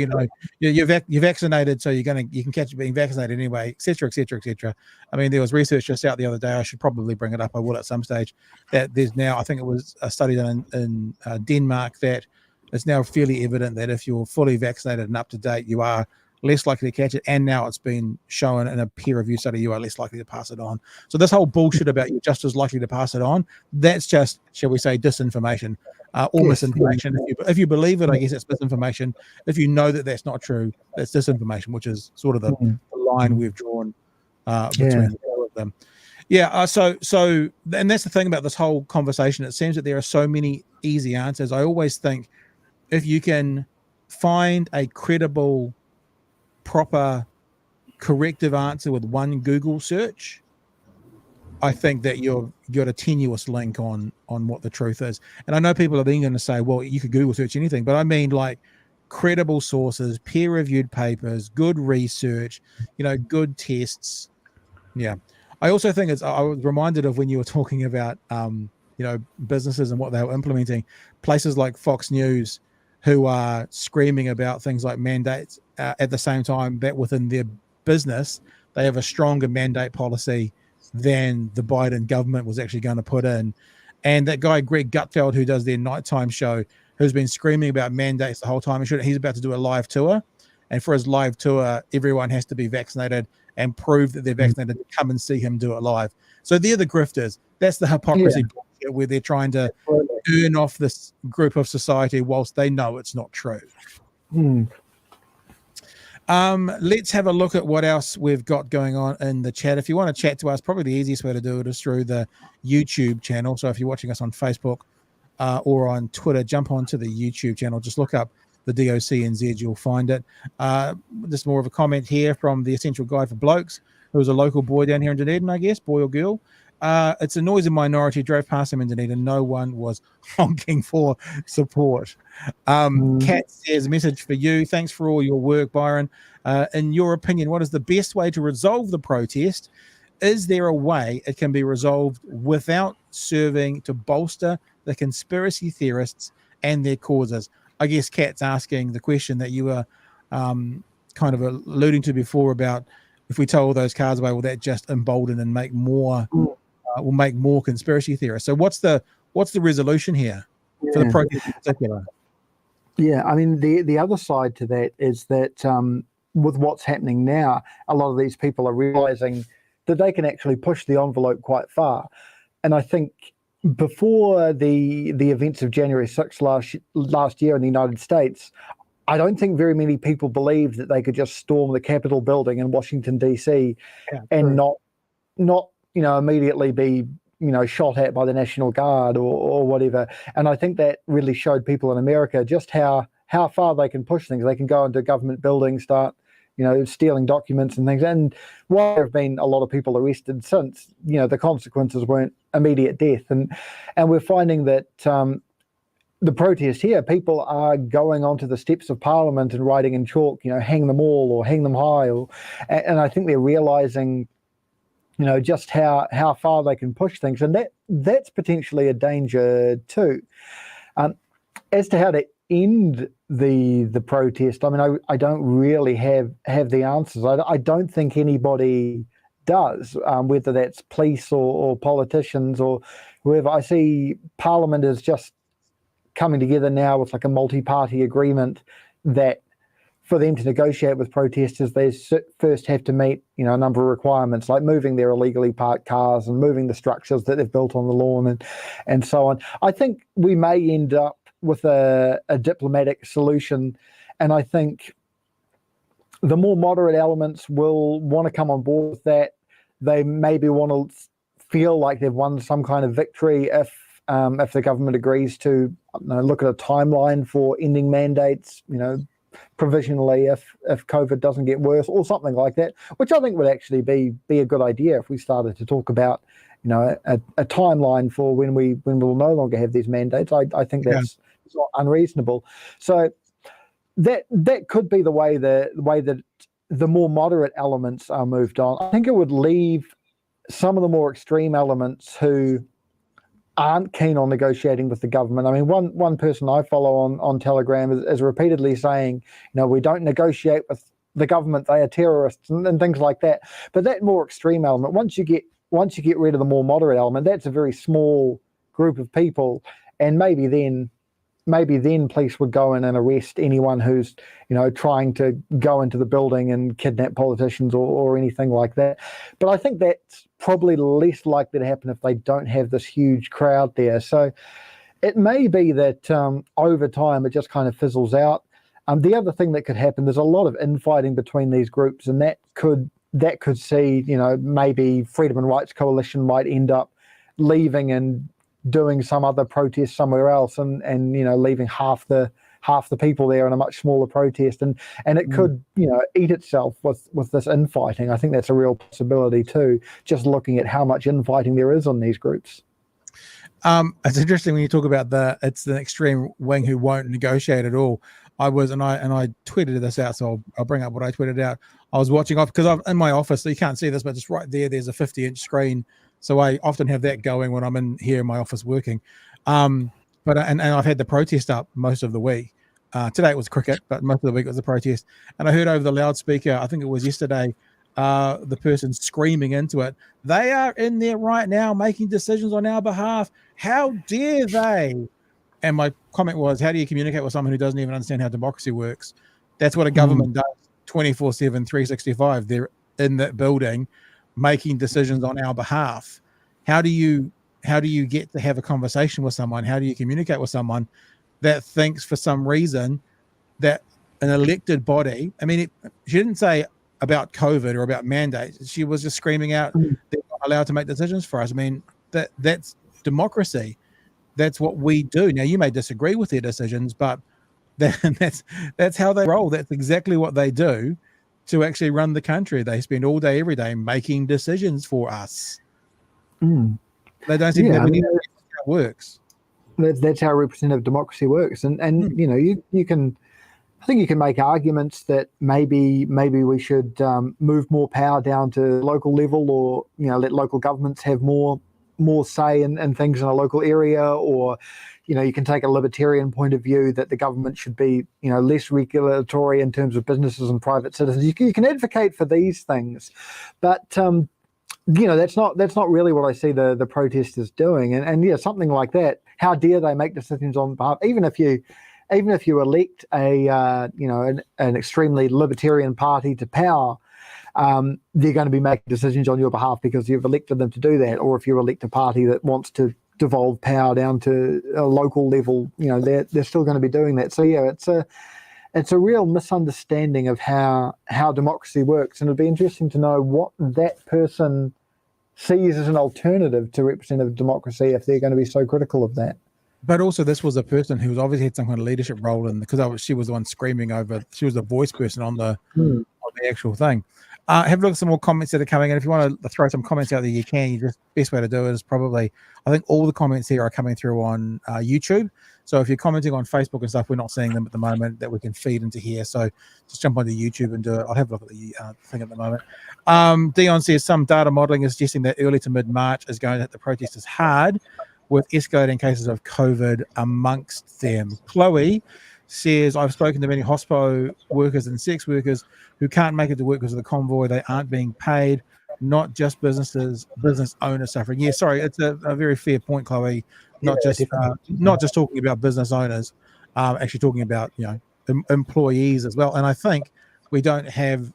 you're vaccinated, so you can catch it being vaccinated anyway," etc., etc., etc. I mean, there was research just out the other day. I should probably bring it up. I will at some stage. That there's now, I think it was a study done in Denmark, that it's now fairly evident that if you're fully vaccinated and up to date, you are less likely to catch it, and now it's been shown in a peer-reviewed study you are less likely to pass it on. So this whole bullshit about you're just as likely to pass it on, that's just, shall we say, disinformation or misinformation. If you believe it, I guess it's misinformation. If you know that that's not true, that's disinformation, which is sort of the line we've drawn between all of them. Yeah, so and that's the thing about this whole conversation. It seems that there are so many easy answers. I always think if you can find a credible, proper corrective answer with one Google search, I think that you've got a tenuous link on what the truth is. And I know people are then going to say, well, you could Google search anything, but I mean like credible sources, peer-reviewed papers, good research, good tests. Yeah. I also think I was reminded of when you were talking about businesses and what they were implementing, places like Fox News, who are screaming about things like mandates at the same time that within their business, they have a stronger mandate policy than the Biden government was actually going to put in. And that guy, Greg Gutfeld, who does their nighttime show, who's been screaming about mandates the whole time, he's about to do a live tour. And for his live tour, everyone has to be vaccinated and prove that they're vaccinated to come and see him do it live. So they're the grifters. That's the hypocrisy where they're trying to earn off this group of society whilst they know it's not true. Let's have a look at what else we've got going on in the chat. If you want to chat to us, probably the easiest way to do it is through the YouTube channel. So if you're watching us on Facebook or on Twitter, jump onto the YouTube channel. Just look up the DOCNZ, you'll find it. Just more of a comment here from the Essential Guide for Blokes, who was a local boy down here in Dunedin, I guess, boy or girl. It's a noisy minority. Drove past him in Dunedin. No one was honking for support. Kat says, message for you. Thanks for all your work, Byron. In your opinion, what is the best way to resolve the protest? Is there a way it can be resolved without serving to bolster the conspiracy theorists and their causes? I guess Kat's asking the question that you were kind of alluding to before about if we told those cards away, will that just embolden and make more will make more conspiracy theorists? So what's the resolution here for the protest in particular? Yeah, I mean, the other side to that is that with what's happening now, a lot of these people are realizing that they can actually push the envelope quite far. And I think before the events of January 6th last year in the United States, I don't think very many people believed that they could just storm the Capitol building in Washington, D.C. and not immediately be shot at by the National Guard or whatever. And I think that really showed people in America just how far they can push things. They can go into government buildings, start stealing documents and things. And while there have been a lot of people arrested since, the consequences weren't immediate death. And we're finding that the protest here, people are going onto the steps of Parliament and writing in chalk, hang them all or hang them high. And I think they're realizing, just how far they can push things. And that's potentially a danger too. As to how to end the protest, I mean, I don't really have the answers. I don't think anybody does, whether that's police or politicians or whoever. I see Parliament is just coming together now with like a multi-party agreement that for them to negotiate with protesters, they first have to meet, a number of requirements, like moving their illegally parked cars and moving the structures that they've built on the lawn and so on. I think we may end up with a diplomatic solution, and I think the more moderate elements will want to come on board with that. They maybe want to feel like they've won some kind of victory if the government agrees to look at a timeline for ending mandates, provisionally if COVID doesn't get worse or something like that, which I think would actually be a good idea if we started to talk about, a timeline for when we'll no longer have these mandates. I think that's not unreasonable. So that could be the way that the more moderate elements are moved on. I think it would leave some of the more extreme elements who aren't keen on negotiating with the government. I mean, one person I follow on Telegram is repeatedly saying, we don't negotiate with the government, they are terrorists and things like that. But that more extreme element, once you get rid of the more moderate element, that's a very small group of people, and maybe then police would go in and arrest anyone who's trying to go into the building and kidnap politicians or anything like that. But I think that's probably less likely to happen if they don't have this huge crowd there. So it may be that over time it just kind of fizzles out. The other thing that could happen, there's a lot of infighting between these groups, and that could see maybe Freedom and Rights Coalition might end up leaving and doing some other protest somewhere else, and leaving half the people there in a much smaller protest, and it could eat itself with this infighting. I think that's a real possibility too, just looking at how much infighting there is on these groups. It's interesting when you talk about it's the extreme wing who won't negotiate at all. I tweeted this out, so I'll bring up what I tweeted out. I was watching off because I'm in my office, so you can't see this, but just right there's a 50-inch screen. So I often have that going when I'm in here in my office working. But I've had the protest up most of the week. Today it was cricket, but most of the week it was the protest. And I heard over the loudspeaker, I think it was yesterday, the person screaming into it, "They are in there right now making decisions on our behalf. How dare they?" And my comment was, how do you communicate with someone who doesn't even understand how democracy works? That's what a government does 24/7, 365. They're in that building making decisions on our behalf. How do you get to have a conversation with someone? How do you communicate with someone that thinks for some reason that an elected body, she didn't say about COVID or about mandates. She was just screaming out, they're not allowed to make decisions for us. That's democracy. That's what we do. Now, you may disagree with their decisions, but that's how they roll. That's exactly what they do to actually run the country. They spend all day, every day making decisions for us. They don't seem to have any idea how it works. That's how representative democracy works. And you can, I think you can make arguments that maybe we should move more power down to local level, or let local governments have more say in things in a local area, or you can take a libertarian point of view that the government should be less regulatory in terms of businesses and private citizens. You can advocate for these things, but that's not really what I see the protesters doing. And something like that. How dare they make decisions on behalf? Even if you elect an extremely libertarian party to power, they're going to be making decisions on your behalf because you've elected them to do that. Or if you elect a party that wants to devolve power down to a local level, they're still going to be doing that. So it's a real misunderstanding of how democracy works, and it'd be interesting to know what that person sees as an alternative to representative democracy if they're going to be so critical of that. But also, this was a person who was obviously had some kind of leadership role because she was the one screaming over. She was the voice person on the actual thing. Have a look at some more comments that are coming in. If you want to throw some comments out there, you can. The best way to do it is probably, I think all the comments here are coming through on YouTube. So if you're commenting on Facebook and stuff, we're not seeing them at the moment that we can feed into here. So just jump onto YouTube and do it. I'll have a look at the thing at the moment. Dion says some data modeling is suggesting that early to mid-March is going to hit the protesters hard, with escalating cases of COVID amongst them. Chloe says, I've spoken to many hospo workers and sex workers who can't make it to work because of the convoy. They aren't being paid. not just business owners suffering. Yeah, sorry, it's a very fair point, Chloe. Not just talking about business owners, actually talking about employees as well. And I think we don't have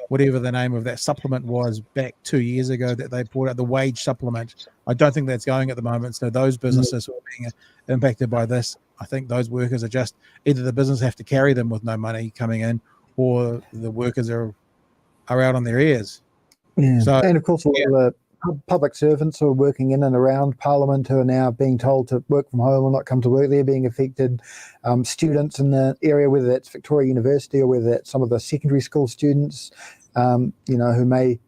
whatever the name of that supplement was back 2 years ago that they brought out, the wage supplement. I don't think that's going at the moment. So those businesses who are being impacted by this, I think those workers are just either the business have to carry them with no money coming in, or the workers are out on their ears. Yeah. So, and of course, a lot of the public servants who are working in and around Parliament who are now being told to work from home or not come to work, they're being affected. Students in the area, whether that's Victoria University or whether that's some of the secondary school students, who may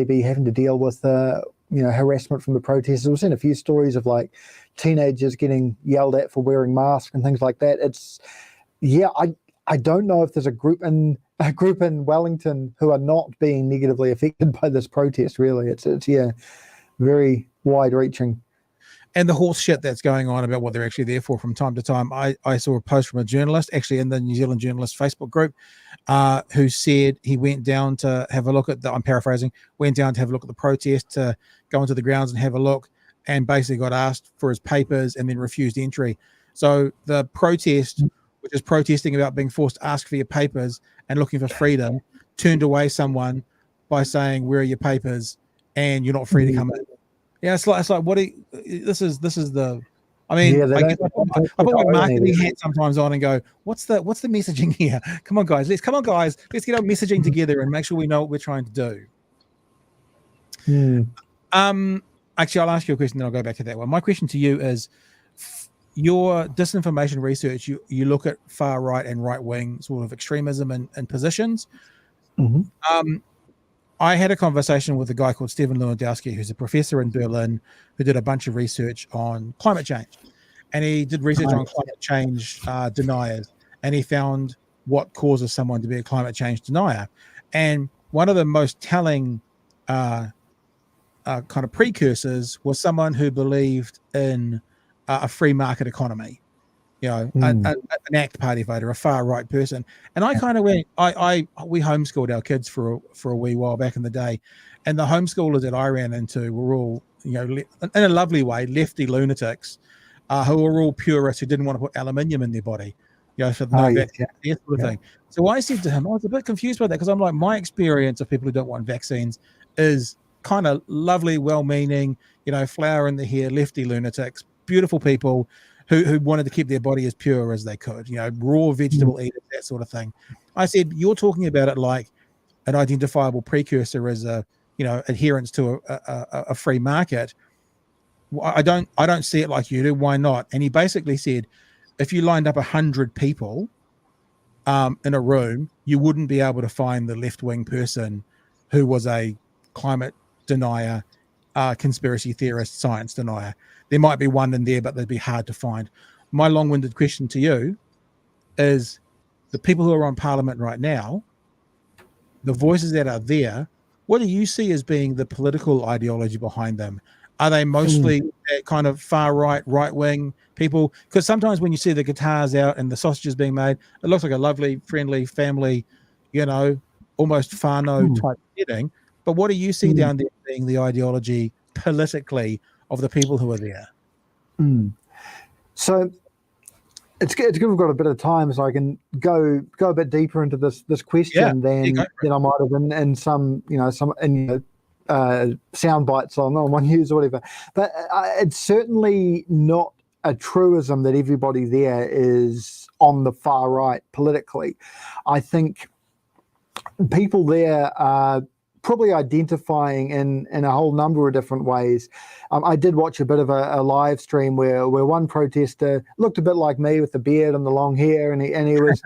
be having to deal with harassment from the protesters. We've seen a few stories of like teenagers getting yelled at for wearing masks and things like that. I don't know if there's a group in Wellington who are not being negatively affected by this protest. Really, it's very wide reaching. And the horse shit that's going on about what they're actually there for from time to time. I saw a post from a journalist, actually in the New Zealand Journalist Facebook group, who said he went down to have a look at I'm paraphrasing, went down to have a look at the protest, to go into the grounds and have a look, and basically got asked for his papers and then refused entry. So the protest, which is protesting about being forced to ask for your papers and looking for freedom, turned away someone by saying, "Where are your papers?" and you're not free to come in. Yeah, it's like what this is the. I mean, I put my marketing hat sometimes on and go, "What's the messaging here? Come on, guys, let's get our messaging together and make sure we know what we're trying to do." Actually, I'll ask you a question, then I'll go back to that one. My question to you is, your disinformation research, you look at far right and right wing sort of extremism and positions. I had a conversation with a guy called Stephen Lewandowski, who's a professor in Berlin, who did a bunch of research on climate change. And he did research on climate change deniers, and he found what causes someone to be a climate change denier. And one of the most telling kind of precursors was someone who believed in a free market economy. An ACT Party voter, a far right person. And I kind of went, we homeschooled our kids for a wee while back in the day, and the homeschoolers that I ran into were all, in a lovely way, lefty lunatics, who were all purists who didn't want to put aluminium in their body, for the vaccine, sort of thing. So I said to him, I was a bit confused by that, because I'm like, my experience of people who don't want vaccines is kind of lovely, well-meaning, flower in the hair, lefty lunatics, beautiful people who wanted to keep their body as pure as they could, raw vegetable eaters, that sort of thing. I said, you're talking about it like an identifiable precursor as adherence to a free market. I don't see it like you do. Why not? And he basically said, if you lined up 100 people in a room, you wouldn't be able to find the left-wing person who was a climate denier, conspiracy theorist, science denier. There might be one in there, but they'd be hard to find. My long-winded question to you is, the people who are on Parliament right now, the voices that are there, what do you see as being the political ideology behind them? Are they mostly kind of far right, right wing people? Because sometimes when you see the guitars out and the sausages being made, it looks like a lovely, friendly family, almost Fano type setting. But what do you see down there being the ideology politically of the people who are there? So it's good we've got a bit of time, so I can go a bit deeper into this question than I might have in some sound bites on one news or whatever. But it's certainly not a truism that everybody there is on the far right politically. I think people there are probably identifying in a whole number of different ways. I did watch a bit of a live stream where one protester looked a bit like me with the beard and the long hair, and he was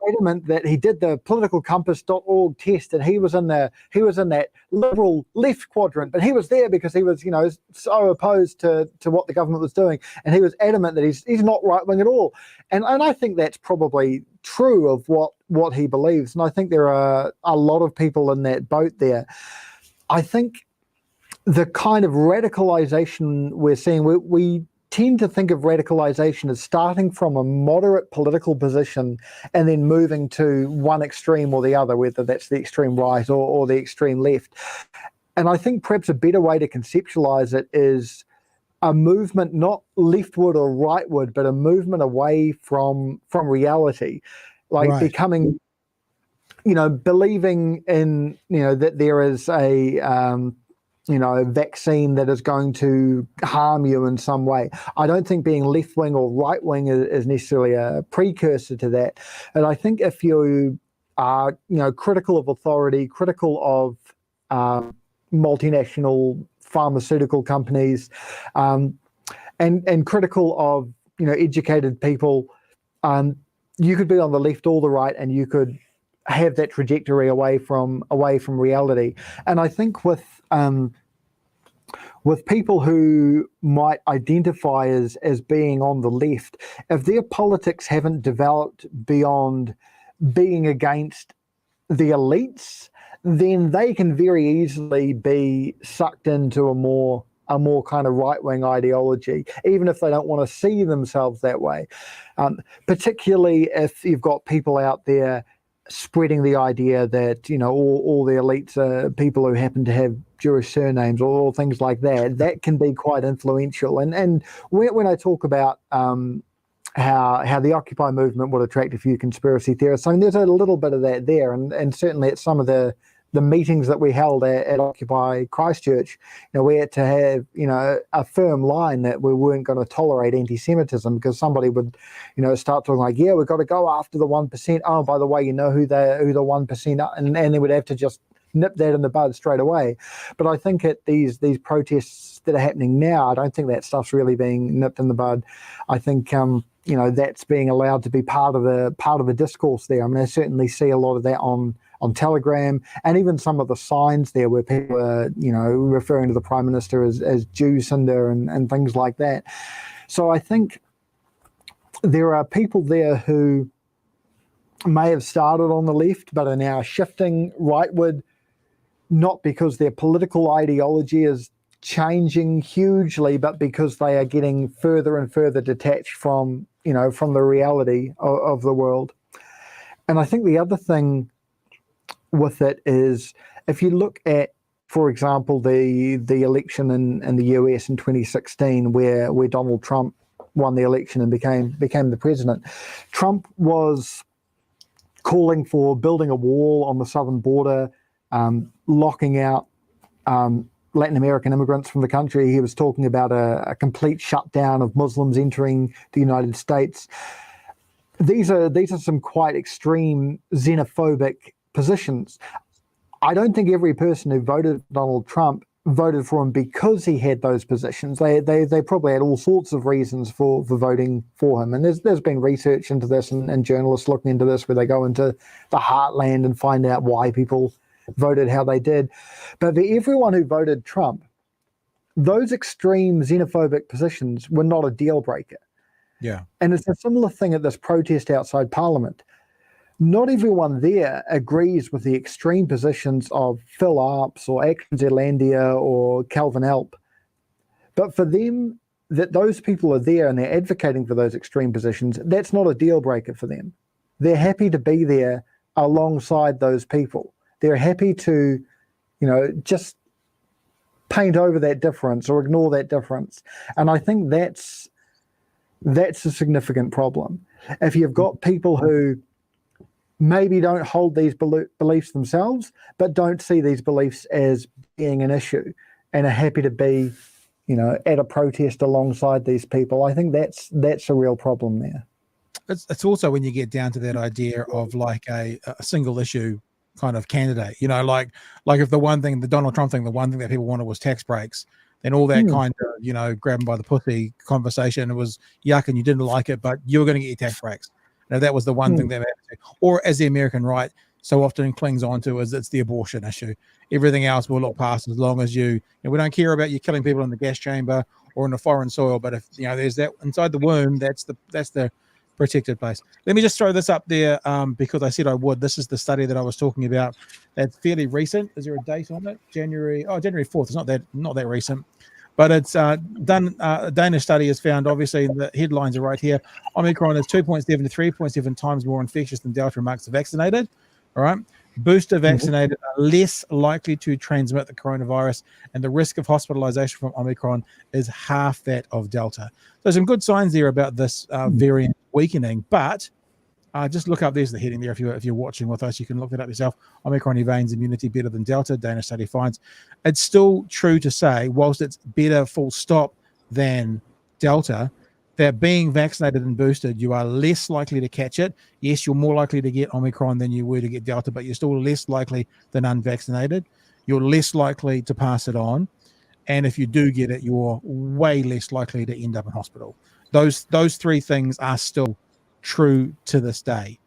adamant that he did the politicalcompass.org test, and he was in that liberal left quadrant, but he was there because he was so opposed to what the government was doing, and he was adamant that he's not right wing at all, and I think that's probably true of what he believes, and I think there are a lot of people in that boat there. I think the kind of radicalization we're seeing, we tend to think of radicalization as starting from a moderate political position and then moving to one extreme or the other, whether that's the extreme right or the extreme left. And I think perhaps a better way to conceptualize it is a movement, not leftward or rightward, but a movement away from reality, like becoming, believing in, that there is a, vaccine that is going to harm you in some way. I don't think being left wing or right wing is necessarily a precursor to that. And I think if you are, critical of authority, critical of multinational pharmaceutical companies, and critical of educated people, you could be on the left or the right, and you could have that trajectory away from reality. And I think with people who might identify as being on the left, if their politics haven't developed beyond being against the elites, then they can very easily be sucked into a more kind of right-wing ideology, even if they don't want to see themselves that way. Particularly if you've got people out there spreading the idea that all the elites are people who happen to have Jewish surnames or things like that. That can be quite influential. And when I talk about how the Occupy movement would attract a few conspiracy theorists, I mean, there's a little bit of that there, and certainly at some of the meetings that we held at Occupy Christchurch, we had to have, a firm line that we weren't going to tolerate anti-Semitism, because somebody would, start talking like, yeah, we've got to go after the 1%. Oh, by the way, who the 1% are, and they would have to just nip that in the bud straight away. But I think at these protests that are happening now, I don't think that stuff's really being nipped in the bud. I think that's being allowed to be part of the discourse there. I mean, I certainly see a lot of that on Telegram, and even some of the signs there where people are, referring to the Prime Minister as Jew Cinder and things like that. So I think there are people there who may have started on the left but are now shifting rightward, not because their political ideology is changing hugely, but because they are getting further and further detached from the reality of the world. And I think the other thing with it is, if you look at, for example, the election in the US in 2016, where Donald Trump won the election and became the president, Trump was calling for building a wall on the southern border, locking out Latin American immigrants from the country. He was talking about a complete shutdown of Muslims entering the United States. These are some quite extreme xenophobic positions. I don't think every person who voted for Donald Trump voted for him because he had those positions. They probably had all sorts of reasons for voting for him. And there's been research into this and journalists looking into this, where they go into the heartland and find out why people voted how they did. But for everyone who voted Trump, those extreme xenophobic positions were not a deal breaker. Yeah. And it's a similar thing at this protest outside Parliament. Not everyone there agrees with the extreme positions of Phil Arps or Action Zealandia or Calvin Alp. But for them, that those people are there and they're advocating for those extreme positions, that's not a deal breaker for them. They're happy to be there alongside those people. They're happy to, just paint over that difference or ignore that difference. And I think that's a significant problem. If you've got people who maybe don't hold these beliefs themselves, but don't see these beliefs as being an issue and are happy to be, at a protest alongside these people, I think that's a real problem there. It's also when you get down to that idea of like a single issue kind of candidate, like if the Donald Trump thing, the one thing that people wanted was tax breaks, then all that kind of, grab them by the pussy conversation, it was yuck and you didn't like it, but you were going to get your tax breaks. Now, that was the one thing they had to do. Or as the American right so often clings on to, is it's the abortion issue. Everything else will look past as long as we don't care about you killing people in the gas chamber or in the foreign soil, but if there's that inside the womb, that's the protected place. Let me just throw this up there because I said I would. This is the study that I was talking about. That's fairly recent. Is there a date on it? January 4th. It's not that recent. But it's done. A Danish study has found, obviously, the headlines are right here. Omicron is 2.7 to 3.7 times more infectious than Delta amongst the vaccinated. All right. Booster vaccinated are less likely to transmit the coronavirus, and the risk of hospitalization from Omicron is half that of Delta. So some good signs there about this variant weakening. But just look up, there's the heading there. If you're watching with us, you can look it up yourself. Omicron evades immunity better than Delta, Danish study finds. It's still true to say, whilst it's better full stop than Delta, that being vaccinated and boosted, you are less likely to catch it. Yes, you're more likely to get Omicron than you were to get Delta, but you're still less likely than unvaccinated. You're less likely to pass it on. And if you do get it, you're way less likely to end up in hospital. Those three things are still true to this day,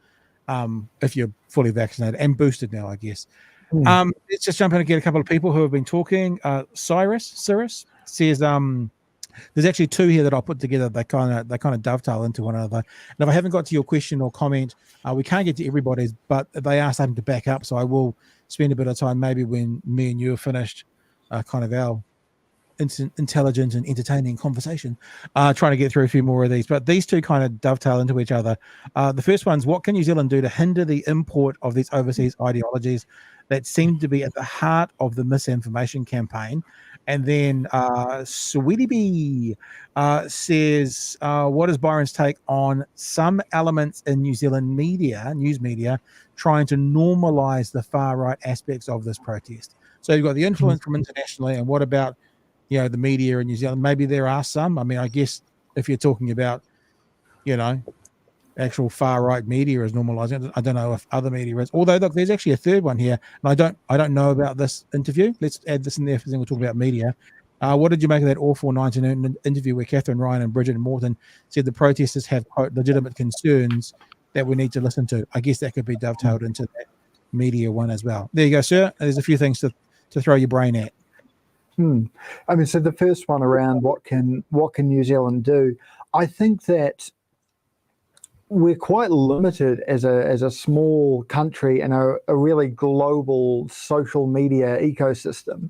if you're fully vaccinated and boosted now, I guess. Let's just jump in and get a couple of people who have been talking. Cyrus says there's actually two here that I'll put together. They kind of dovetail into one another. And if I haven't got to your question or comment, we can't get to everybody's, but they are starting to back up. So I will spend a bit of time, maybe when me and you are finished, kind of our intelligent and entertaining conversation, trying to get through a few more of these. But these two kind of dovetail into each other. The first one's, what can New Zealand do to hinder the import of these overseas ideologies that seem to be at the heart of the misinformation campaign? And then Sweetie B says, what is Byron's take on some elements in New Zealand news media, trying to normalize the far right aspects of this protest? So you've got the influence from internationally, and what about the media in New Zealand? Maybe there are some. I mean, I guess if you're talking about, actual far right media is normalizing. I don't know if other media is. Although, look, there's actually a third one here, and I don't know about this interview. Let's add this in there because then we'll talk about media. What did you make of that awful 19 interview where Catherine Ryan and Bridget Morton said the protesters have, quote, legitimate concerns that we need to listen to? I guess that could be dovetailed into that media one as well. There you go, sir. There's a few things to throw your brain at. I mean, so the first one around what can New Zealand do? I think that we're quite limited as a small country in a really global social media ecosystem.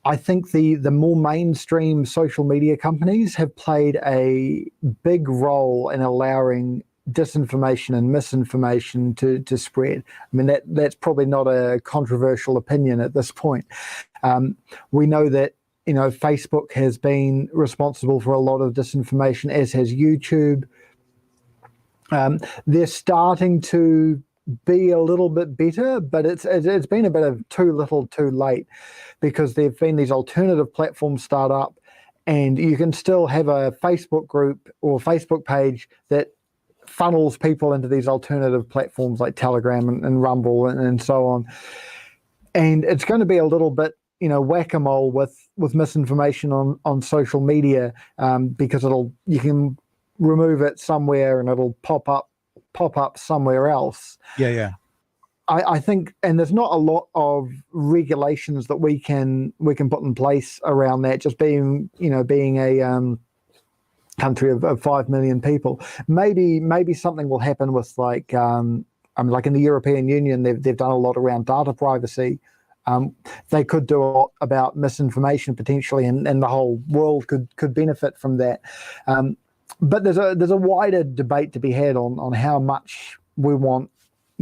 I think the more mainstream social media companies have played a big role in allowing disinformation and misinformation to spread. I mean, that's probably not a controversial opinion at this point. We know that Facebook has been responsible for a lot of disinformation, as has YouTube. They're starting to be a little bit better, but it's been a bit of too little too late, because there've been these alternative platforms start up, and you can still have a Facebook group or Facebook page that funnels people into these alternative platforms like Telegram and Rumble and so on. And it's going to be a little bit whack-a-mole with misinformation on social media, because you can remove it somewhere and it'll pop up somewhere else. Yeah. I think, and there's not a lot of regulations that we can put in place around that. Just being a country of 5 million people, maybe something will happen with like in the European Union, they've done a lot around data privacy. They could do a lot about misinformation potentially, and the whole world could benefit from that. But there's a wider debate to be had on how much we want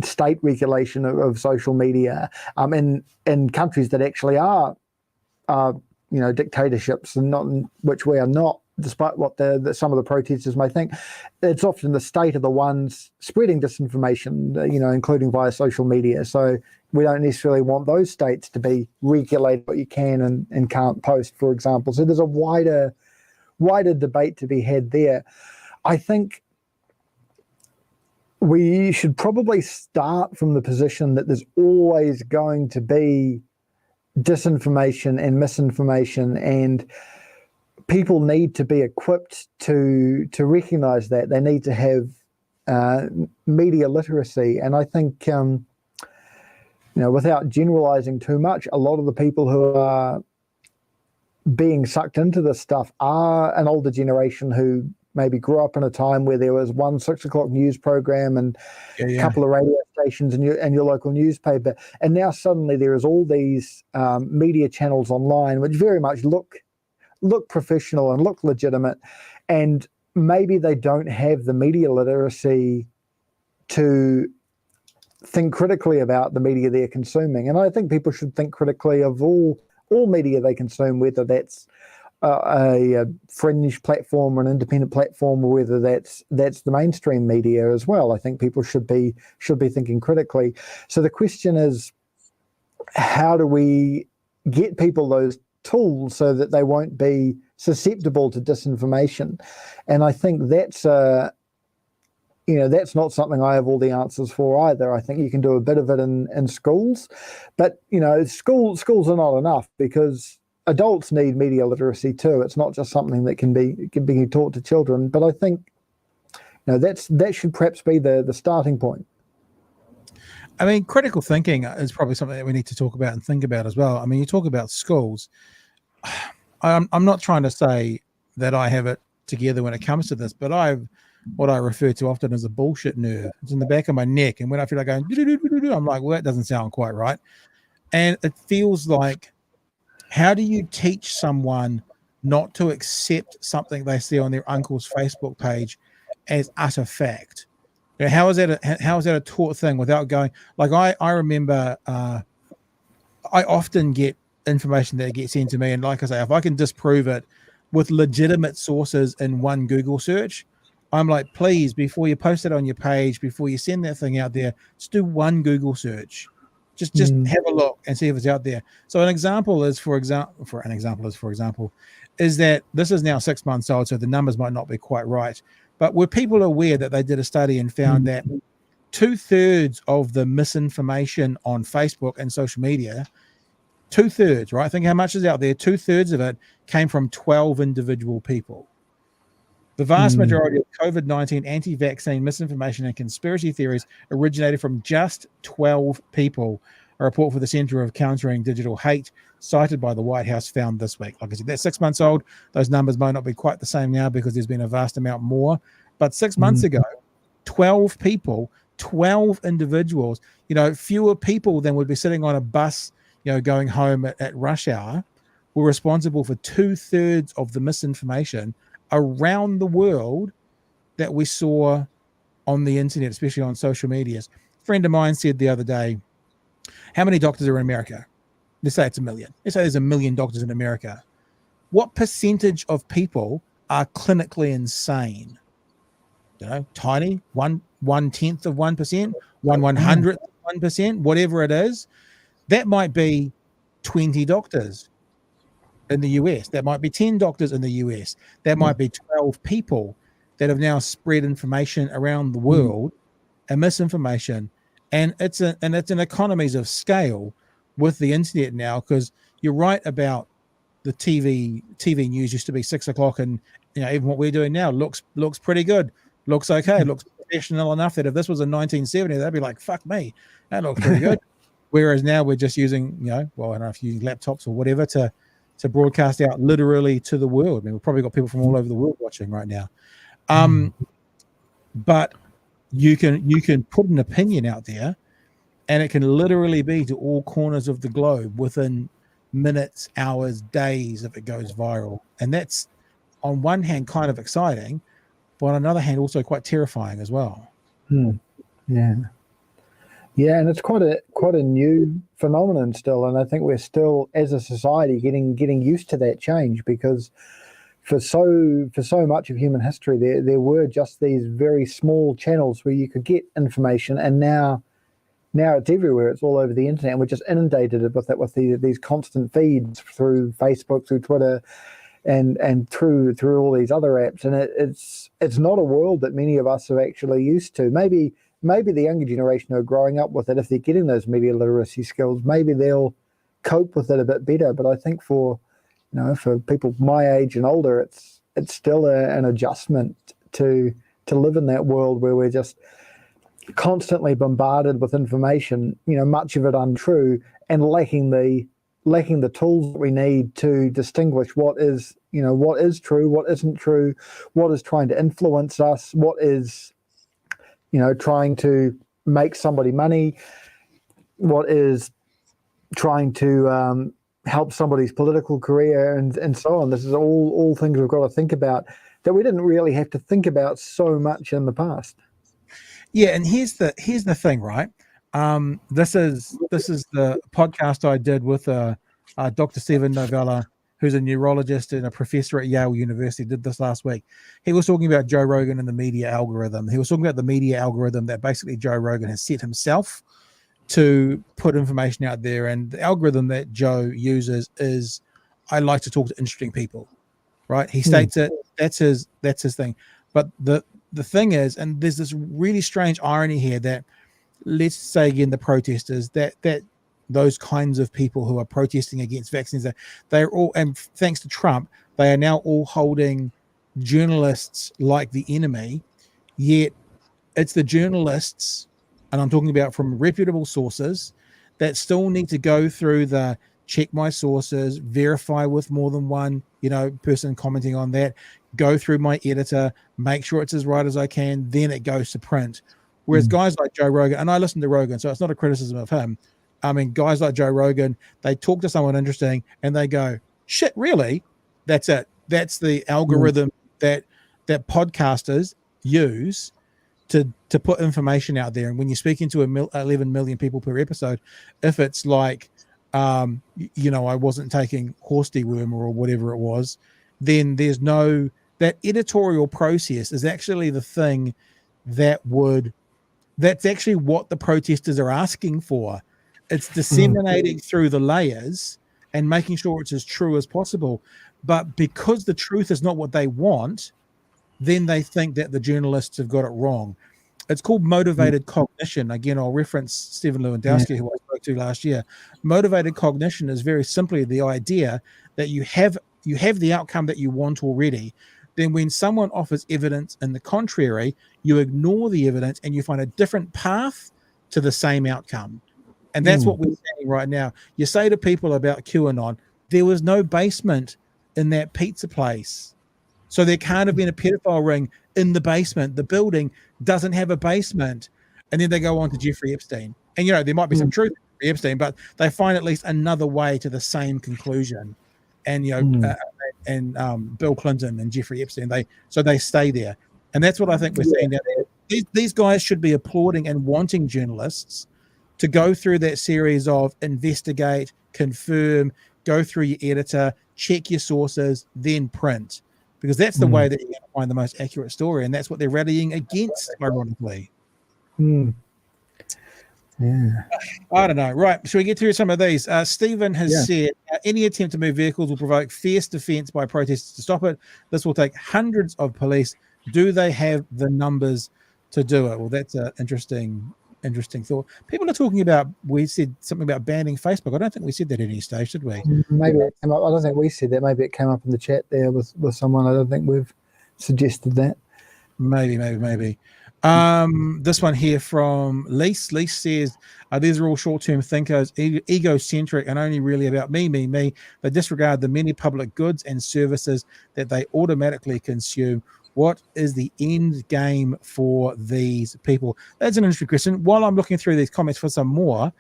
state regulation of social media in countries that actually are dictatorships, and not which we are not, despite what some of the protesters may think. It's often the state are the ones spreading disinformation, including via social media. So we don't necessarily want those states to be regulated what you can and can't post, for example. So there's a wider debate to be had there. I think we should probably start from the position that there's always going to be disinformation and misinformation, and people need to be equipped to recognize that. They need to have media literacy. And I think, without generalizing too much, a lot of the people who are being sucked into this stuff are an older generation who maybe grew up in a time where there was one 6 o'clock news program and a couple of radio stations and your local newspaper. And now suddenly there is all these media channels online, which very much look look professional and look legitimate, and maybe they don't have the media literacy to think critically about the media they're consuming. And I think people should think critically of all media they consume, whether that's a fringe platform or an independent platform, or whether that's the mainstream media as well. I think people should be thinking critically. So the question is, how do we get people those tools so that they won't be susceptible to disinformation? And I think that's that's not something I have all the answers for either. I think you can do a bit of it in schools, but schools are not enough, because adults need media literacy too. It's not just something that can be taught to children. But I think that should perhaps be the starting point. I mean, critical thinking is probably something that we need to talk about and think about as well. I mean, you talk about schools. I'm not trying to say that I have it together when it comes to this, but what I refer to often as a bullshit nerve. It's in the back of my neck, and when I feel like going, I'm like, well, that doesn't sound quite right. And it feels like, how do you teach someone not to accept something they see on their uncle's Facebook page as utter fact? How is that a taught thing without going, like, I remember I often get information that gets sent to me, and like I say, if I can disprove it with legitimate sources in one Google search, I'm like, please, before you post it on your page, before you send that thing out there, just do one Google search. Just have a look and see if it's out there. So an example is, for example, is that this is now 6 months old, so the numbers might not be quite right. But were people aware that they did a study and found that 2/3 of the misinformation on Facebook and social media, 2/3, right? Think how much is out there. 2/3 of it came from 12 individual people. The vast majority of COVID-19 anti-vaccine misinformation and conspiracy theories originated from just 12 people, a report for the Center of Countering Digital Hate, cited by the White House, found this week. Like I said, that's 6 months old. Those numbers might not be quite the same now because there's been a vast amount more. But 6 months ago, 12 people, 12 individuals, fewer people than would be sitting on a bus, going home at rush hour, were responsible for 2/3 of the misinformation around the world that we saw on the internet, especially on social medias. A friend of mine said the other day, how many doctors are in America? Let's say it's 1 million. Let's say there's 1 million doctors in America. What percentage of people are clinically insane? Tiny, 1/10 of 1%, 1/100th of 1%, whatever it is. That might be 20 doctors in the US. That might be 10 doctors in the US. That might be 12 people that have now spread information around the world and misinformation. And it's an economies of scale with the internet now, because you're right about the TV news used to be 6 o'clock, and even what we're doing now looks pretty good, looks okay, looks professional enough that if this was in 1970, they'd be like, fuck me, that looks pretty good. Whereas now we're just using, I don't know if you use laptops or whatever to broadcast out literally to the world. I mean, we've probably got people from all over the world watching right now. But you can put an opinion out there, and it can literally be to all corners of the globe within minutes, hours, days if it goes viral. And that's, on one hand, kind of exciting, but on another hand, also quite terrifying as well. Yeah, and it's quite a new phenomenon still, and I think we're still, as a society, getting used to that change, because for so much of human history, there were just these very small channels where you could get information, and now it's everywhere. It's all over the internet, and we're just inundated with these constant feeds through Facebook, through Twitter, and through all these other apps, and it's not a world that many of us are actually used to. Maybe the younger generation who are growing up with it, if they're getting those media literacy skills, maybe they'll cope with it a bit better. But I think for people my age and older, it's still an adjustment to live in that world where we're just constantly bombarded with information, much of it untrue, and lacking the tools that we need to distinguish what is true, what isn't true, what is trying to influence us, what is trying to make somebody money, what is trying to help somebody's political career and so on. This is all things we've got to think about that we didn't really have to think about so much in the past. Yeah, and here's the thing, right? This is the podcast I did with Dr. Stephen Novella, who's a neurologist and a professor at Yale University. Did this last week. He was talking about Joe Rogan and the media algorithm. He was talking about the media algorithm that basically Joe Rogan has set himself to put information out there, and the algorithm that Joe uses is, I like to talk to interesting people, right? He states it. That's his thing. But the thing is, and there's this really strange irony here that, let's say again, the protesters, that those kinds of people who are protesting against vaccines, they're all, and thanks to Trump, they are now all holding journalists like the enemy. Yet it's the journalists, and I'm talking about from reputable sources, that still need to go through the check my sources, verify with more than one, person commenting on that, go through my editor, make sure it's as right as I can, then it goes to print. Whereas guys like Joe Rogan, and I listen to Rogan, so it's not a criticism of him. I mean, guys like Joe Rogan, they talk to someone interesting and they go, shit, really? That's it. That's the algorithm that podcasters use to put information out there. And when you're speaking to 11 million people per episode, if it's like, I wasn't taking horse dewormer or whatever it was, then there's no, that editorial process is actually the thing that's actually what the protesters are asking for. It's disseminating through the layers and making sure it's as true as possible. But because the truth is not what they want, then they think that the journalists have got it wrong. It's called motivated cognition. Again, I'll reference Stephen Lewandowski, who I spoke to last year. Motivated cognition is very simply the idea that you have the outcome that you want already. Then when someone offers evidence in the contrary, you ignore the evidence and you find a different path to the same outcome. And that's what we're saying right now. You say to people about QAnon, there was no basement in that pizza place. So there can't have been a pedophile ring in the basement. The building doesn't have a basement. And then they go on to Jeffrey Epstein. And, there might be some truth to Jeffrey Epstein, but they find at least another way to the same conclusion. And, Bill Clinton and Jeffrey Epstein, they stay there. And that's what I think we're seeing now. These guys should be applauding and wanting journalists to go through that series of investigate, confirm, go through your editor, check your sources, then print. Because that's the way that you're going to find the most accurate story. And that's what they're rallying against, ironically. Yeah. I don't know. Right. Shall we get through some of these? Stephen has said, any attempt to move vehicles will provoke fierce defense by protesters to stop it. This will take hundreds of police. Do they have the numbers to do it? Well, that's an interesting thought. People are talking about, we said something about banning Facebook. I don't think we said that at any stage, did we? Maybe it came up. I don't think we said that. Maybe it came up in the chat there with someone. I don't think we've suggested that. Maybe. This one here from Lise. Lise says, these are all short-term thinkers, egocentric and only really about me. They disregard the many public goods and services that they automatically consume. What is the end game for these people? That's an interesting question. While I'm looking through these comments for some more,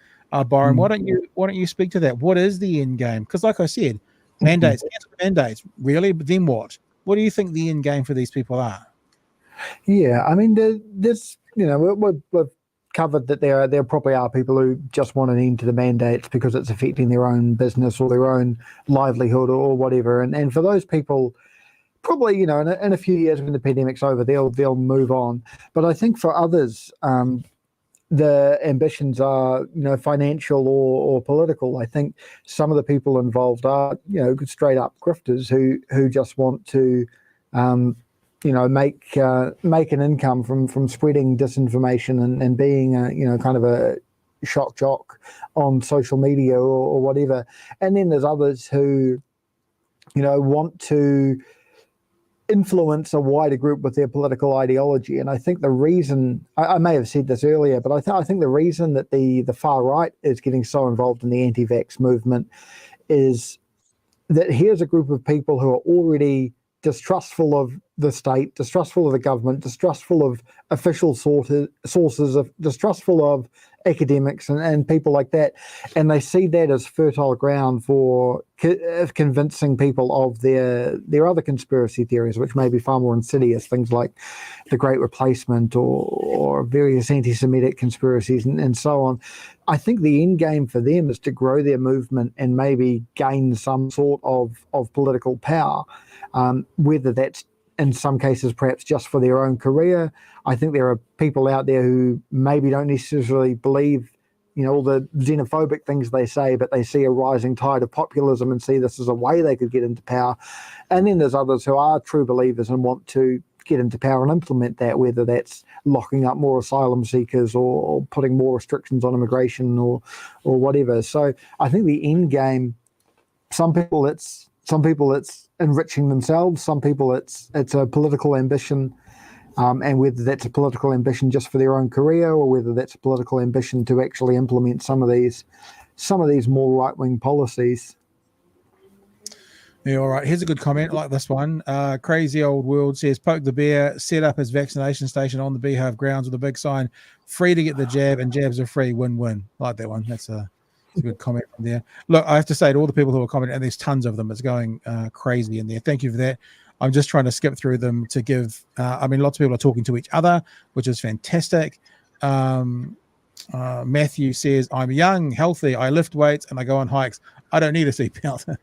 Byron, why don't you speak to that? What is the end game? Because like I said, mandates, really? But then what? What do you think the end game for these people are? Yeah, I mean, there's we've covered that there probably are people who just want an end to the mandates because it's affecting their own business or their own livelihood or whatever. And for those people, probably, in a few years when the pandemic's over, they'll move on. But I think for others, the ambitions are, financial or political. I think some of the people involved are, straight up grifters who just want to, make an income from spreading disinformation and being, kind of a shock jock on social media or whatever. And then there's others who, want to influence a wider group with their political ideology. And I think the reason, I may have said this earlier, but I think the reason that the far right is getting so involved in the anti-vax movement is that here's a group of people who are already distrustful of the state, distrustful of the government, distrustful of official sources, distrustful of academics and people like that, and they see that as fertile ground for convincing people of their other conspiracy theories, which may be far more insidious, things like the Great Replacement or various anti-Semitic conspiracies and so on. I think the end game for them is to grow their movement and maybe gain some sort of political power, whether that's in some cases perhaps just for their own career. I think there are people out there who maybe don't necessarily believe, all the xenophobic things they say, but they see a rising tide of populism and see this as a way they could get into power. And then there's others who are true believers and want to get into power and implement that, whether that's locking up more asylum seekers or putting more restrictions on immigration or whatever. So I think the end game, some people it's enriching themselves, some people it's a political ambition, and whether that's a political ambition just for their own career or whether that's a political ambition to actually implement some of these more right-wing policies. Yeah, all right. Here's a good comment. I like this one. Crazy Old World says, poke the bear, set up his vaccination station on the Beehive grounds with a big sign, free to get the jab, and jabs are free, win-win. I like that one. That's a good comment from there. Look, I have to say to all the people who are commenting, and there's tons of them, it's going crazy in there. Thank you for that. I'm just trying to skip through them to give, lots of people are talking to each other, which is fantastic. Matthew says, I'm young, healthy, I lift weights, and I go on hikes. I don't need a seatbelt.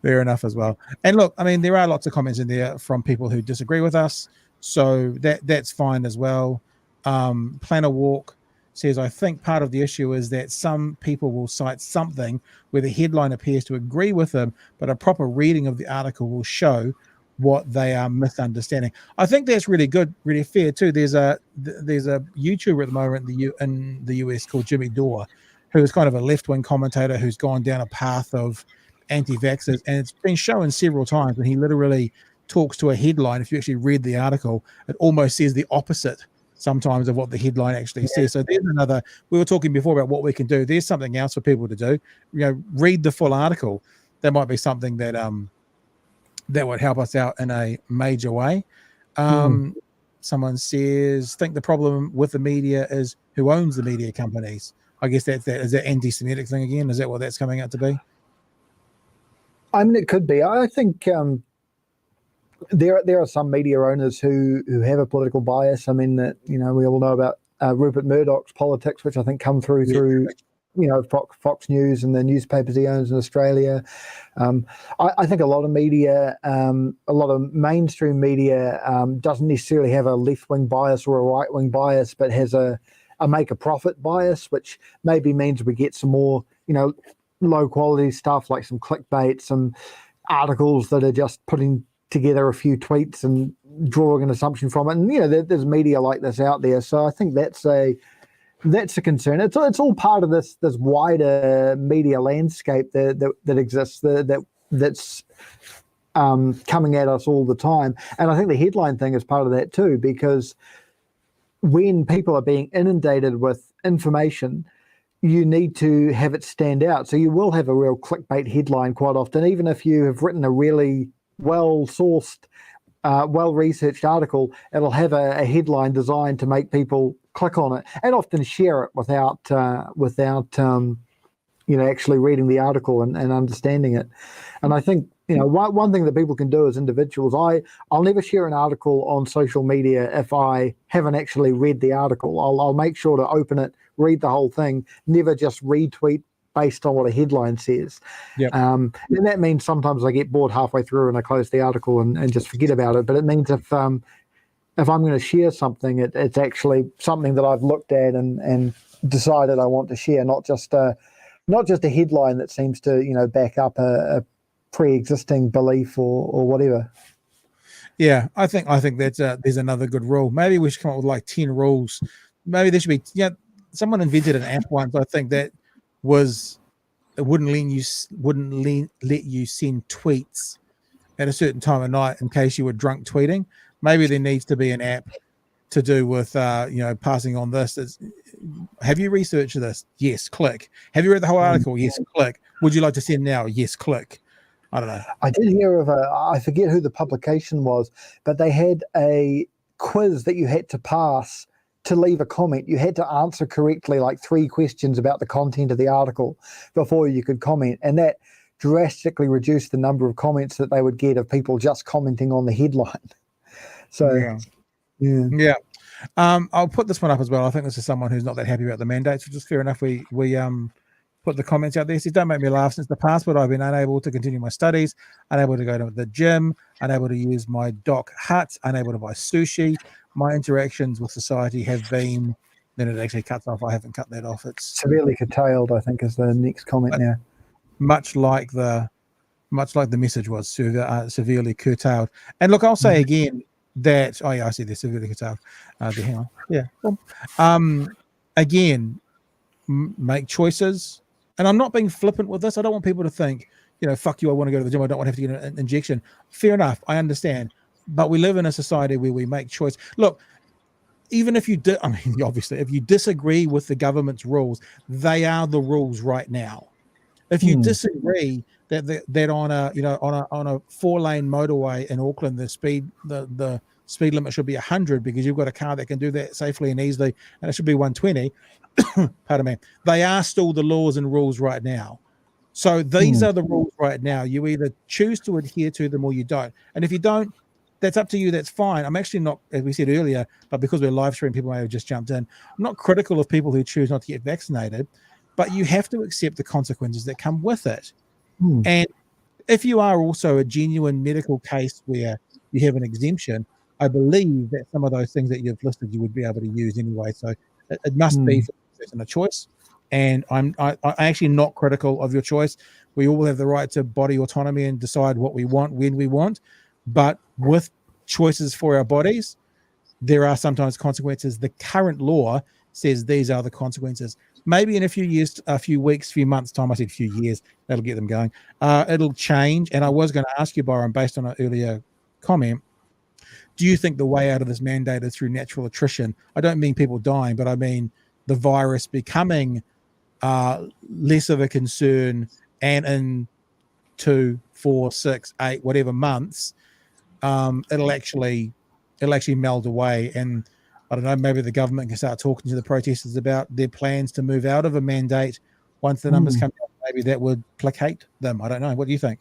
Fair enough as well. And look, there are lots of comments in there from people who disagree with us, so that's fine as well. Planner Walk says, I think part of the issue is that some people will cite something where the headline appears to agree with them, but a proper reading of the article will show what they are misunderstanding. I think that's really good, really fair too. There's a YouTuber at the moment in the US called Jimmy Dore, who is kind of a left-wing commentator who's gone down a path of anti-vaxxers, and it's been shown several times when he literally talks to a headline. If you actually read the article, it almost says the opposite sometimes of what the headline actually says. So there's another, we were talking before about what we can do. There's something else for people to do. Read the full article. That might be something that that would help us out in a major way. Someone says, think the problem with the media is who owns the media companies. I guess is that anti-Semitic thing again? Is that what that's coming out to be? It could be. I think there are some media owners who have a political bias. We all know about Rupert Murdoch's politics, which I think come through Fox News and the newspapers he owns in Australia. I think a lot of media, a lot of mainstream media, doesn't necessarily have a left-wing bias or a right-wing bias, but has a make a profit bias, which maybe means we get some more, low quality stuff like some clickbait, some articles that are just putting together a few tweets and drawing an assumption from it. And there's media like this out there, so I think that's a concern. It's all part of this wider media landscape that exists that's coming at us all the time. And I think the headline thing is part of that too, because when people are being inundated with information, you need to have it stand out. So you will have a real clickbait headline quite often, even if you have written a really well-sourced, well-researched article. It'll have a headline designed to make people click on it and often share it without actually reading the article and understanding it. And I think one thing that people can do as individuals, I'll never share an article on social media if I haven't actually read the article. I'll make sure to open it, read the whole thing, never just retweet based on what a headline says. Yep. And that means sometimes I get bored halfway through and I close the article and just forget about it. But it means if I'm going to share something, it's actually something that I've looked at and decided I want to share, not just a headline that seems to back up a pre-existing belief or whatever. Yeah, I think that's there's another good rule. Maybe we should come up with like 10 rules. Maybe there should be. Someone invented an app once. I think that was it wouldn't let you send tweets at a certain time of night in case you were drunk tweeting. Maybe there needs to be an app to do with passing on this. Have you researched this? Yes, click. Have you read the whole article? Yes, click. Would you like to send now? Yes, click. I don't know. I did hear of I forget who the publication was, but they had a quiz that you had to pass to leave a comment, you had to answer correctly like 3 questions about the content of the article before you could comment. And that drastically reduced the number of comments that they would get of people just commenting on the headline. So, yeah. I'll put this one up as well. I think this is someone who's not that happy about the mandates, which is fair enough. We put the comments out there. It says, don't make me laugh. Since the passport, I've been unable to continue my studies, unable to go to the gym, unable to use my dock hut, unable to buy sushi. My interactions with society have been, then it actually cuts off. I haven't cut that off. It's severely curtailed, I think, is the next comment now. Much like the message was severely curtailed. And look, I'll say again that, I see they're severely curtailed. Hang on. Yeah. Again, make choices. And I'm not being flippant with this. I don't want people to think, fuck you, I want to go to the gym. I don't want to have to get an injection. Fair enough. I understand. But we live in a society where we make choice. Look, even if you obviously, if you disagree with the government's rules, they are the rules right now. If you disagree that on a 4-lane motorway in Auckland, the speed limit should be 100 because you've got a car that can do that safely and easily, and it should be 120. Pardon me. They are still the laws and rules right now. So these are the rules right now. You either choose to adhere to them or you don't. And if you don't, that's up to you. That's fine. I'm actually not, as we said earlier, but because we're live streaming, people may have just jumped in. I'm not critical of people who choose not to get vaccinated, but you have to accept the consequences that come with it. And if you are also a genuine medical case where you have an exemption, I believe that some of those things that you've listed you would be able to use anyway. So it must be for the person a choice. And I'm actually not critical of your choice. We all have the right to body autonomy and decide what we want when we want. But with choices for our bodies, there are sometimes consequences. The current law says these are the consequences. Maybe in a few years, a few weeks, few months' time, I said few years, that'll get them going. It'll change. And I was going to ask you, Byron, based on an earlier comment, do you think the way out of this mandate is through natural attrition? I don't mean people dying, but I mean the virus becoming less of a concern, and in 2, 4, 6, 8, whatever months, it'll actually meld away. And I don't know, maybe the government can start talking to the protesters about their plans to move out of a mandate once the numbers come down. Maybe that would placate them. I don't know. What do you think?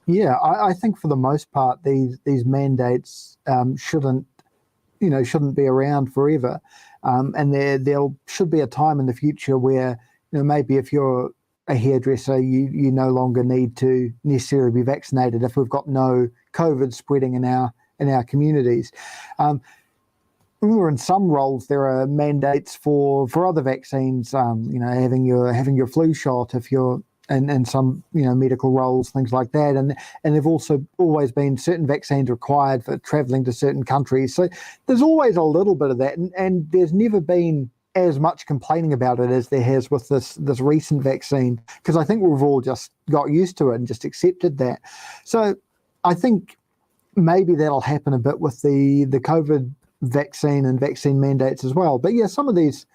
Yeah, I think for the most part, these mandates shouldn't be around forever, and there should be a time in the future where maybe if you're a hairdresser, you no longer need to necessarily be vaccinated if we've got no COVID spreading in our communities. In some roles there are mandates for other vaccines. Having your flu shot if you're in some medical roles, things like that, and there've also always been certain vaccines required for travelling to certain countries. So there's always a little bit of that, and there's never been as much complaining about it as there has with this recent vaccine, because I think we've all just got used to it and just accepted that. So I think maybe that'll happen a bit with the COVID vaccine and vaccine mandates as well. But yeah, some of these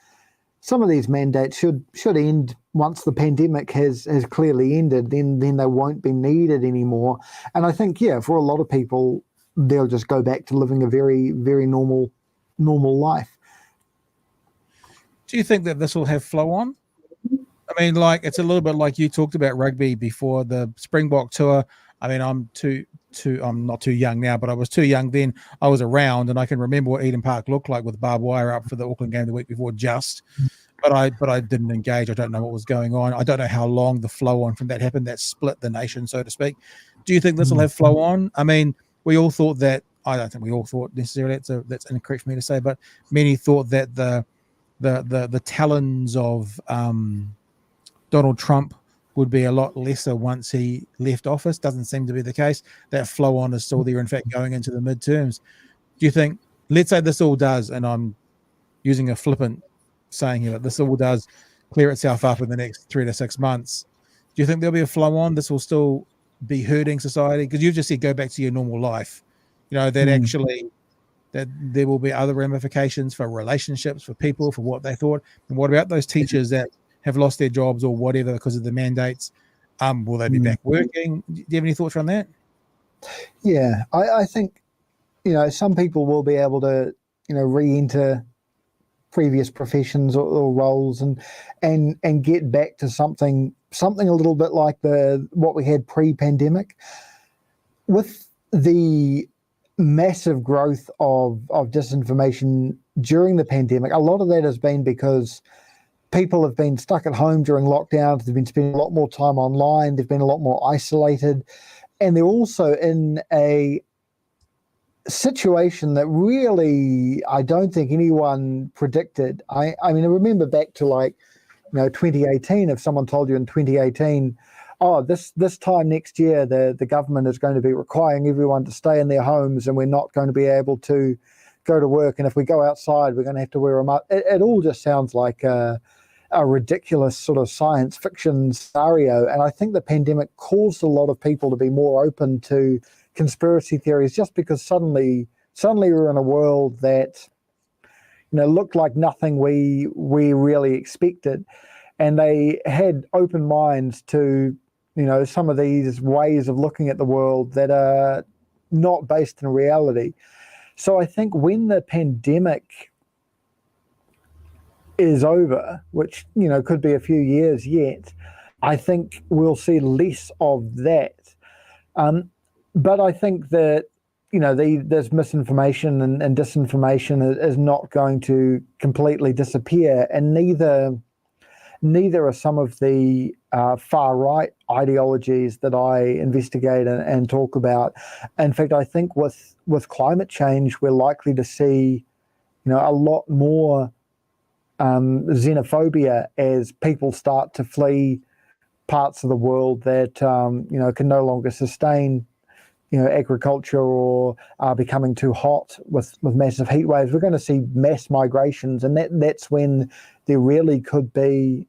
mandates should end once the pandemic has clearly ended. Then they won't be needed anymore. And I think for a lot of people, they'll just go back to living a very, very normal life. Do you think that this will have flow on? I mean, it's a little bit like you talked about rugby before the Springbok tour. I mean, I'm not too young now, but I was too young then. I was around, and I can remember what Eden Park looked like with barbed wire up for the Auckland game the week before. But I didn't engage. I don't know what was going on. I don't know how long the flow on from that happened. That split the nation, so to speak. Do you think this will have flow on? I mean, we all thought that. I don't think we all thought necessarily. That's incorrect for me to say, but many thought that the talons of Donald Trump would be a lot lesser once he left office. Doesn't seem to be the case. That flow on is still there. In fact, going into the midterms, do you think, let's say this all does, and I'm using a flippant saying here, but this all does clear itself up in the next 3 to 6 months, do you think there'll be a flow on? This will still be hurting society? Because you've just said go back to your normal life. Actually that there will be other ramifications for relationships, for people, for what they thought. And what about those teachers that have lost their jobs or whatever because of the mandates? Will they be back working? Do you have any thoughts on that? Yeah, I think, some people will be able to, re-enter previous professions or roles, and get back to something a little bit like what we had pre-pandemic. With the massive growth of disinformation during the pandemic, a lot of that has been because people have been stuck at home during lockdowns. They've been spending a lot more time online. They've been a lot more isolated. And they're also in a situation that really I don't think anyone predicted. I mean, I remember back to 2018, if someone told you in 2018, oh, this time next year, the government is going to be requiring everyone to stay in their homes and we're not going to be able to go to work. And if we go outside, we're going to have to wear a mask. It all just sounds like a ridiculous sort of science fiction scenario. And I think the pandemic caused a lot of people to be more open to conspiracy theories, just because suddenly we're in a world that looked like nothing we really expected. And they had open minds to some of these ways of looking at the world that are not based in reality. So I think when the pandemic is over, which could be a few years yet, I think we'll see less of that. But I think that there's misinformation and disinformation is not going to completely disappear, and neither are some of the far right ideologies that I investigate and talk about. In fact, I think with climate change, we're likely to see a lot more xenophobia as people start to flee parts of the world that can no longer sustain agriculture, or are becoming too hot with massive heat waves. We're going to see mass migrations, and that's when there really could be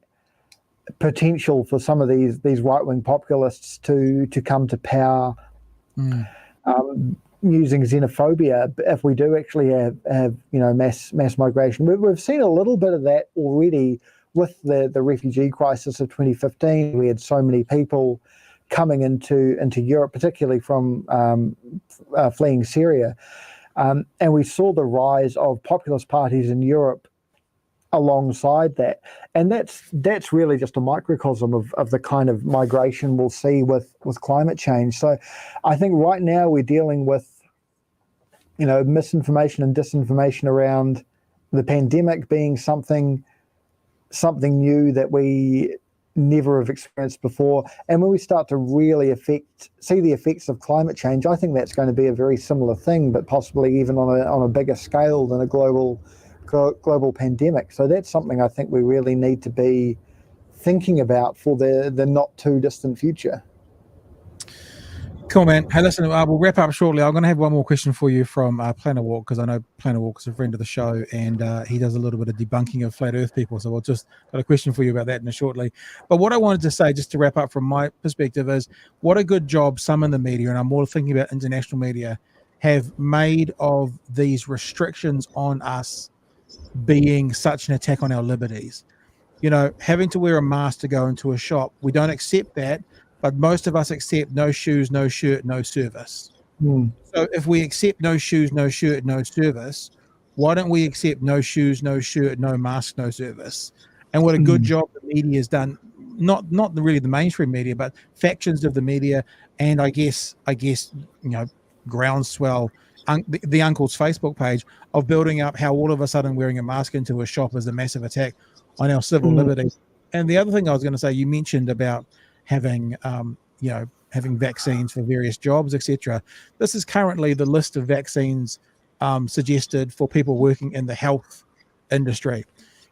potential for some of these right-wing populists to come to power using xenophobia. If we do actually have mass migration, we've seen a little bit of that already with the refugee crisis of 2015. We had so many people coming into Europe, particularly from fleeing Syria, and we saw the rise of populist parties in Europe alongside that. And that's really just a microcosm of the kind of migration we'll see with climate change. So I think right now we're dealing with misinformation and disinformation around the pandemic being something new that we never have experienced before. And when we start to really see the effects of climate change, I think that's going to be a very similar thing, but possibly even on a bigger scale than a global pandemic. So that's something I think we really need to be thinking about for the not too distant future. Cool, man. Hey, listen, we'll wrap up shortly. I'm going to have one more question for you from Planet Walk, because I know Planet Walk is a friend of the show, and he does a little bit of debunking of flat Earth people. So we'll just got a question for you about that in a shortly. But what I wanted to say, just to wrap up from my perspective, is what a good job some in the media, and I'm more thinking about international media, have made of these restrictions on us being such an attack on our liberties. Having to wear a mask to go into a shop, we don't accept that, but most of us accept no shoes, no shirt, no service. So if we accept no shoes, no shirt, no service, why don't we accept no shoes, no shirt, no mask, no service? And what a good job the media has done, not really the mainstream media, but factions of the media, and I guess groundswell, the Uncle's Facebook page, of building up how all of a sudden wearing a mask into a shop is a massive attack on our civil liberties. And the other thing I was going to say, you mentioned about having vaccines for various jobs, etc. This is currently the list of vaccines suggested for people working in the health industry.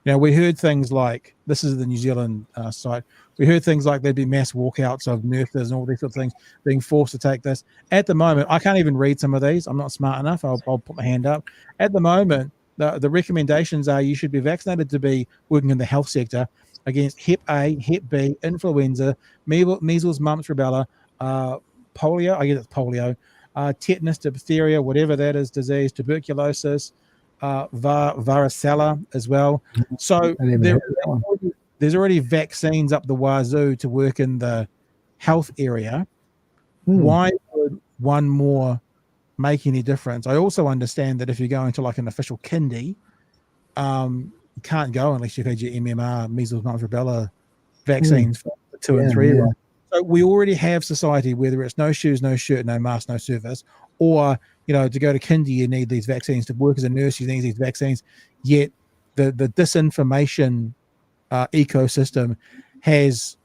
We heard things like, this is the New Zealand site, we heard things like there'd be mass walkouts of nurses and all these sort of things being forced to take this. At the moment, I can't even read some of these. I'm not smart enough. I'll put my hand up. At the moment, the recommendations are you should be vaccinated to be working in the health sector against Hep A, Hep B, influenza, measles, mumps, rubella, polio, I guess it's polio, tetanus, diphtheria, whatever that is, disease, tuberculosis, varicella as well. So there's already vaccines up the wazoo to work in the health area. Why would one more make any difference? I also understand that if you're going to like an official kindy, You can't go unless you've had your MMR, measles, mumps, rubella vaccines for 2 and 3 year olds. So we already have society, whether it's no shoes, no shirt, no mask, no service, or to go to kindy, you need these vaccines. To work as a nurse, you need these vaccines. Yet the disinformation ecosystem has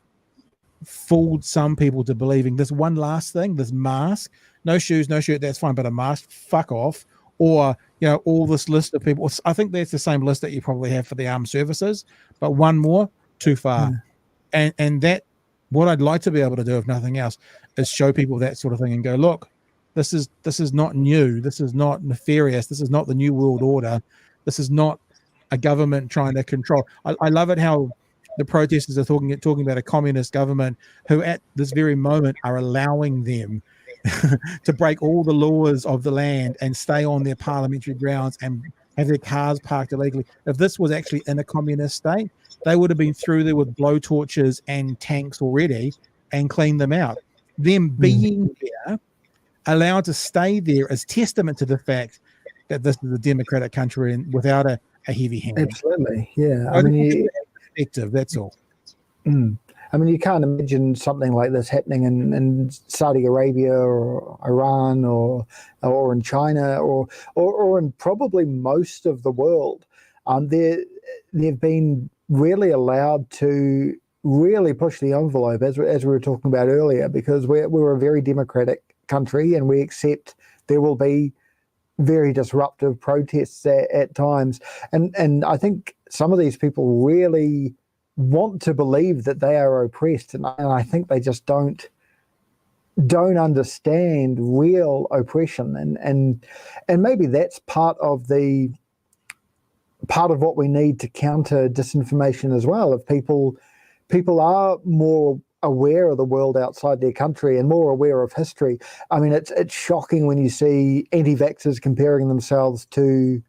fooled some people to believing this one last thing, this mask, no shoes, no shirt, that's fine, but a mask, fuck off. Or all this list of people. I think that's the same list that you probably have for the armed services, but one more, too far. And that, what I'd like to be able to do, if nothing else, is show people that sort of thing and go, look, this is not new, this is not nefarious, this is not the new world order, this is not a government trying to control. I love it how the protesters are talking about a communist government who at this very moment are allowing them to break all the laws of the land and stay on their parliamentary grounds and have their cars parked illegally. If this was actually in a communist state, they would have been through there with blowtorches and tanks already and cleaned them out. Them being there, allowed to stay there, is testament to the fact that this is a democratic country and without a heavy hand. Absolutely, yeah. I mean, perspective, that's all. I mean, you can't imagine something like this happening in Saudi Arabia or Iran or in China or in probably most of the world. They've been really allowed to really push the envelope, as we were talking about earlier, because we're a very democratic country and we accept there will be very disruptive protests at times. And I think some of these people really want to believe that they are oppressed, and I think they just don't understand real oppression, and maybe that's part of what we need to counter disinformation as well. If people are more aware of the world outside their country and more aware of history, I mean, it's shocking when you see anti-vaxxers comparing themselves to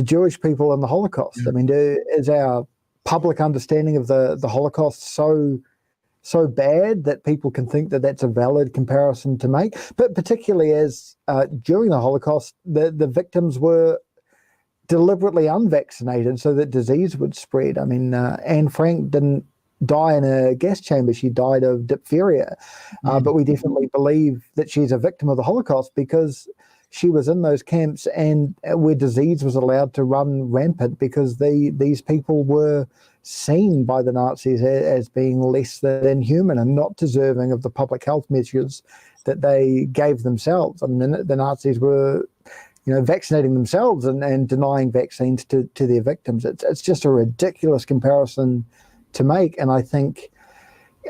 Jewish people in the Holocaust. I mean, is our public understanding of the Holocaust so bad that people can think that that's a valid comparison to make? But particularly as during the Holocaust, the victims were deliberately unvaccinated so that disease would spread. I mean, Anne Frank didn't die in a gas chamber. She died of diphtheria. But we definitely believe that she's a victim of the Holocaust because she was in those camps and where disease was allowed to run rampant because these people were seen by the Nazis as being less than human and not deserving of the public health measures that they gave themselves. I mean, the Nazis were, vaccinating themselves and denying vaccines to their victims. It's just a ridiculous comparison to make. And I think,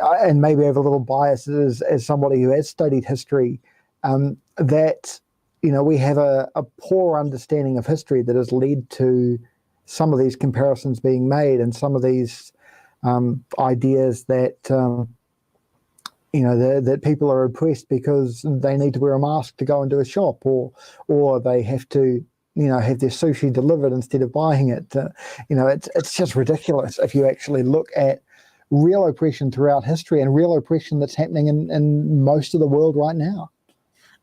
and maybe I have a little bias as somebody who has studied history, that we have a poor understanding of history that has led to some of these comparisons being made and some of these ideas that that people are oppressed because they need to wear a mask to go into a shop, or they have to have their sushi delivered instead of buying it. It's just ridiculous if you actually look at real oppression throughout history and real oppression that's happening in most of the world right now.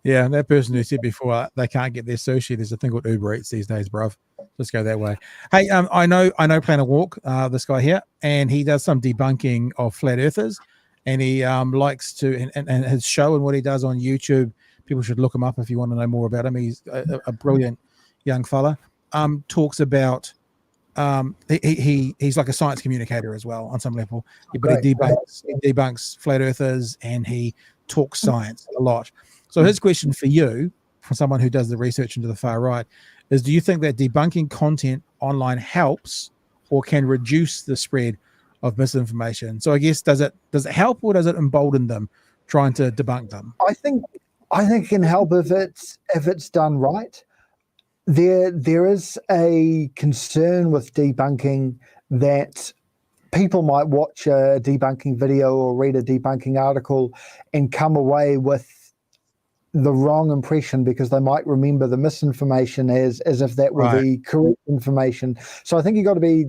Yeah, that person who said before they can't get their sushi, there's a thing called Uber Eats these days, bruv. Just go that way. Hey, I know Planet Walk, this guy here, and he does some debunking of flat earthers, and he likes to, and his show and what he does on YouTube, people should look him up if you want to know more about him. He's a brilliant young fella. Talks about, he's like a science communicator as well on some level, but he debunks flat earthers and he talks science a lot. So his question for you, from someone who does the research into the far right, is do you think that debunking content online helps or can reduce the spread of misinformation? So I guess, does it help or does it embolden them trying to debunk them? I think it can help if it's done right. There is a concern with debunking that people might watch a debunking video or read a debunking article and come away with the wrong impression because they might remember the misinformation as if that were the correct information. So I think you've got to be,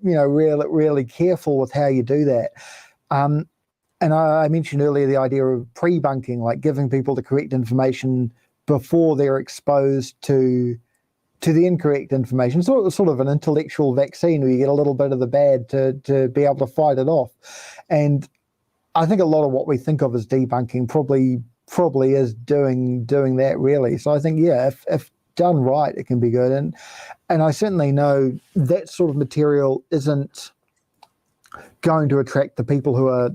really, really careful with how you do that. And I mentioned earlier the idea of pre-bunking, like giving people the correct information before they're exposed to the incorrect information. Sort of an intellectual vaccine where you get a little bit of the bad to be able to fight it off. And I think a lot of what we think of as debunking probably is doing that, really. So I think, yeah, if done right, it can be good. And I certainly know that sort of material isn't going to attract the people who are,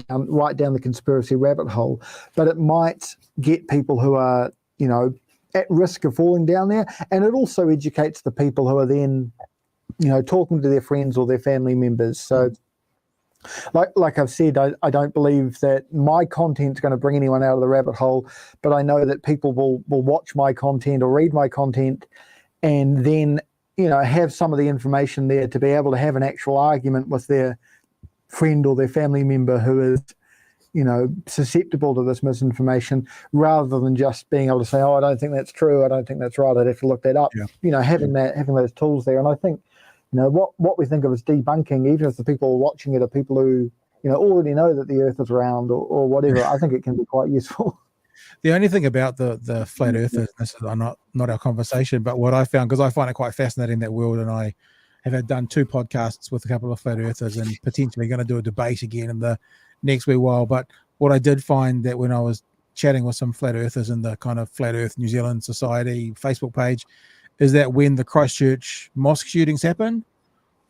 right down the conspiracy rabbit hole, but it might get people who are, at risk of falling down there. And it also educates the people who are then, talking to their friends or their family members. So like I've said, I don't believe that my content's going to bring anyone out of the rabbit hole, but I know that people will watch my content or read my content and then, have some of the information there to be able to have an actual argument with their friend or their family member who is, susceptible to this misinformation, rather than just being able to say, oh, I don't think that's true, I don't think that's right, I'd have to look that up. Yeah. Having those tools there. And I think, what we think of as debunking, even if the people watching it are people who, already know that the Earth is round or whatever, I think it can be quite useful. The only thing about the flat earthers, this is not our conversation, but what I found, because I find it quite fascinating, that world, and I have done 2 podcasts with a couple of flat earthers and potentially going to do a debate again in the next wee while. But what I did find that when I was chatting with some flat earthers in the kind of Flat Earth New Zealand Society Facebook page, is that when the Christchurch mosque shootings happened,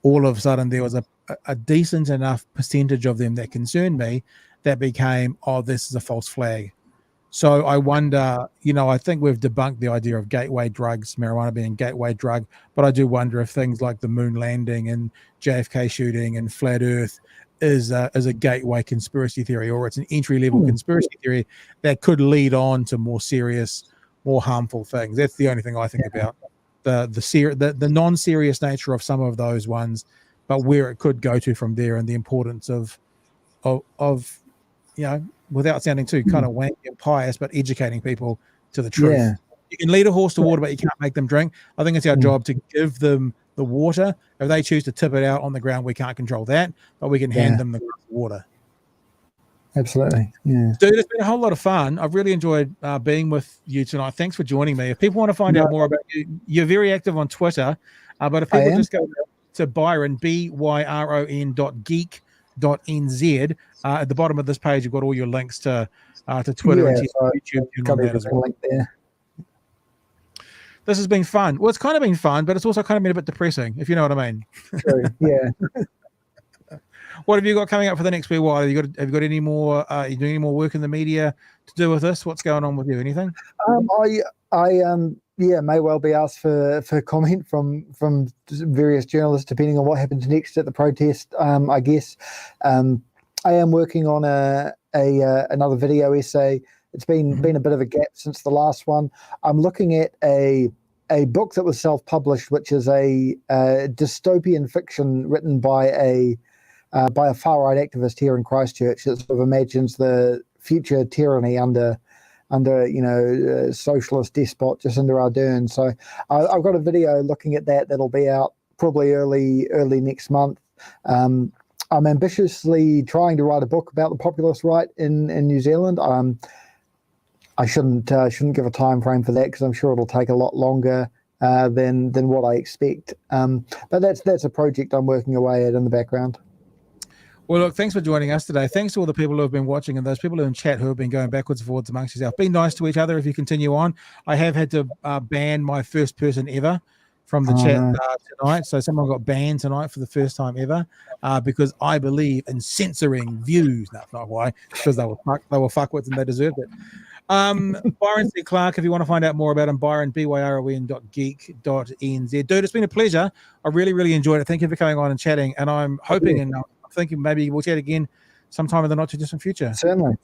all of a sudden there was a decent enough percentage of them that concerned me that became, oh, this is a false flag. So I wonder, I think we've debunked the idea of gateway drugs, marijuana being a gateway drug, but I do wonder if things like the moon landing and JFK shooting and flat earth is a gateway conspiracy theory, or it's an entry-level conspiracy theory that could lead on to more serious, more harmful things. That's the only thing I think about. The non-serious nature of some of those ones, but where it could go to from there, and the importance of without sounding too kind of wanky and pious, but educating people to the truth. Yeah. You can lead a horse to water, but you can't make them drink. I think it's our job to give them the water. If they choose to tip it out on the ground, we can't control that, but we can hand them the water. Absolutely. Yeah. Dude, it's been a whole lot of fun. I've really enjoyed being with you tonight. Thanks for joining me. If people want to find out more about you, you're very active on Twitter, but if people just go to Byron, BYRON.geek.nz, at the bottom of this page, you've got all your links to Twitter and YouTube. Got a link there. This has been fun. Well, it's kind of been fun, but it's also kind of been a bit depressing, if you know what I mean. True. Yeah. What have you got coming up for the next wee while? Have you got any more? Are you doing any more work in the media to do with this? What's going on with you? Anything? I may well be asked for comment from various journalists, depending on what happens next at the protest. I guess I am working on another video essay. It's been a bit of a gap since the last one. I'm looking at a book that was self-published, which is a dystopian fiction written by a far-right activist here in Christchurch that sort of imagines the future tyranny under socialist despot Jacinda Ardern. So I've got a video looking at that'll be out probably early next month. I'm ambitiously trying to write a book about the populist right in New Zealand. I shouldn't give a time frame for that, because I'm sure it'll take a lot longer than what I expect. But that's a project I'm working away at in the background. Well, look, thanks for joining us today. Thanks to all the people who have been watching and those people in chat who have been going backwards and forwards amongst yourself. Be nice to each other if you continue on. I have had to ban my first person ever from the chat tonight. So someone got banned tonight for the first time ever because I believe in censoring views. No, not why, because they were fuckwits and they deserved it. Byron C. Clark, if you want to find out more about him, Byron, BYRON.geek.nz. Dude, it's been a pleasure. I really, really enjoyed it. Thank you for coming on and chatting. And I'm hoping and thinking maybe we'll chat again sometime in the not too distant future. Certainly.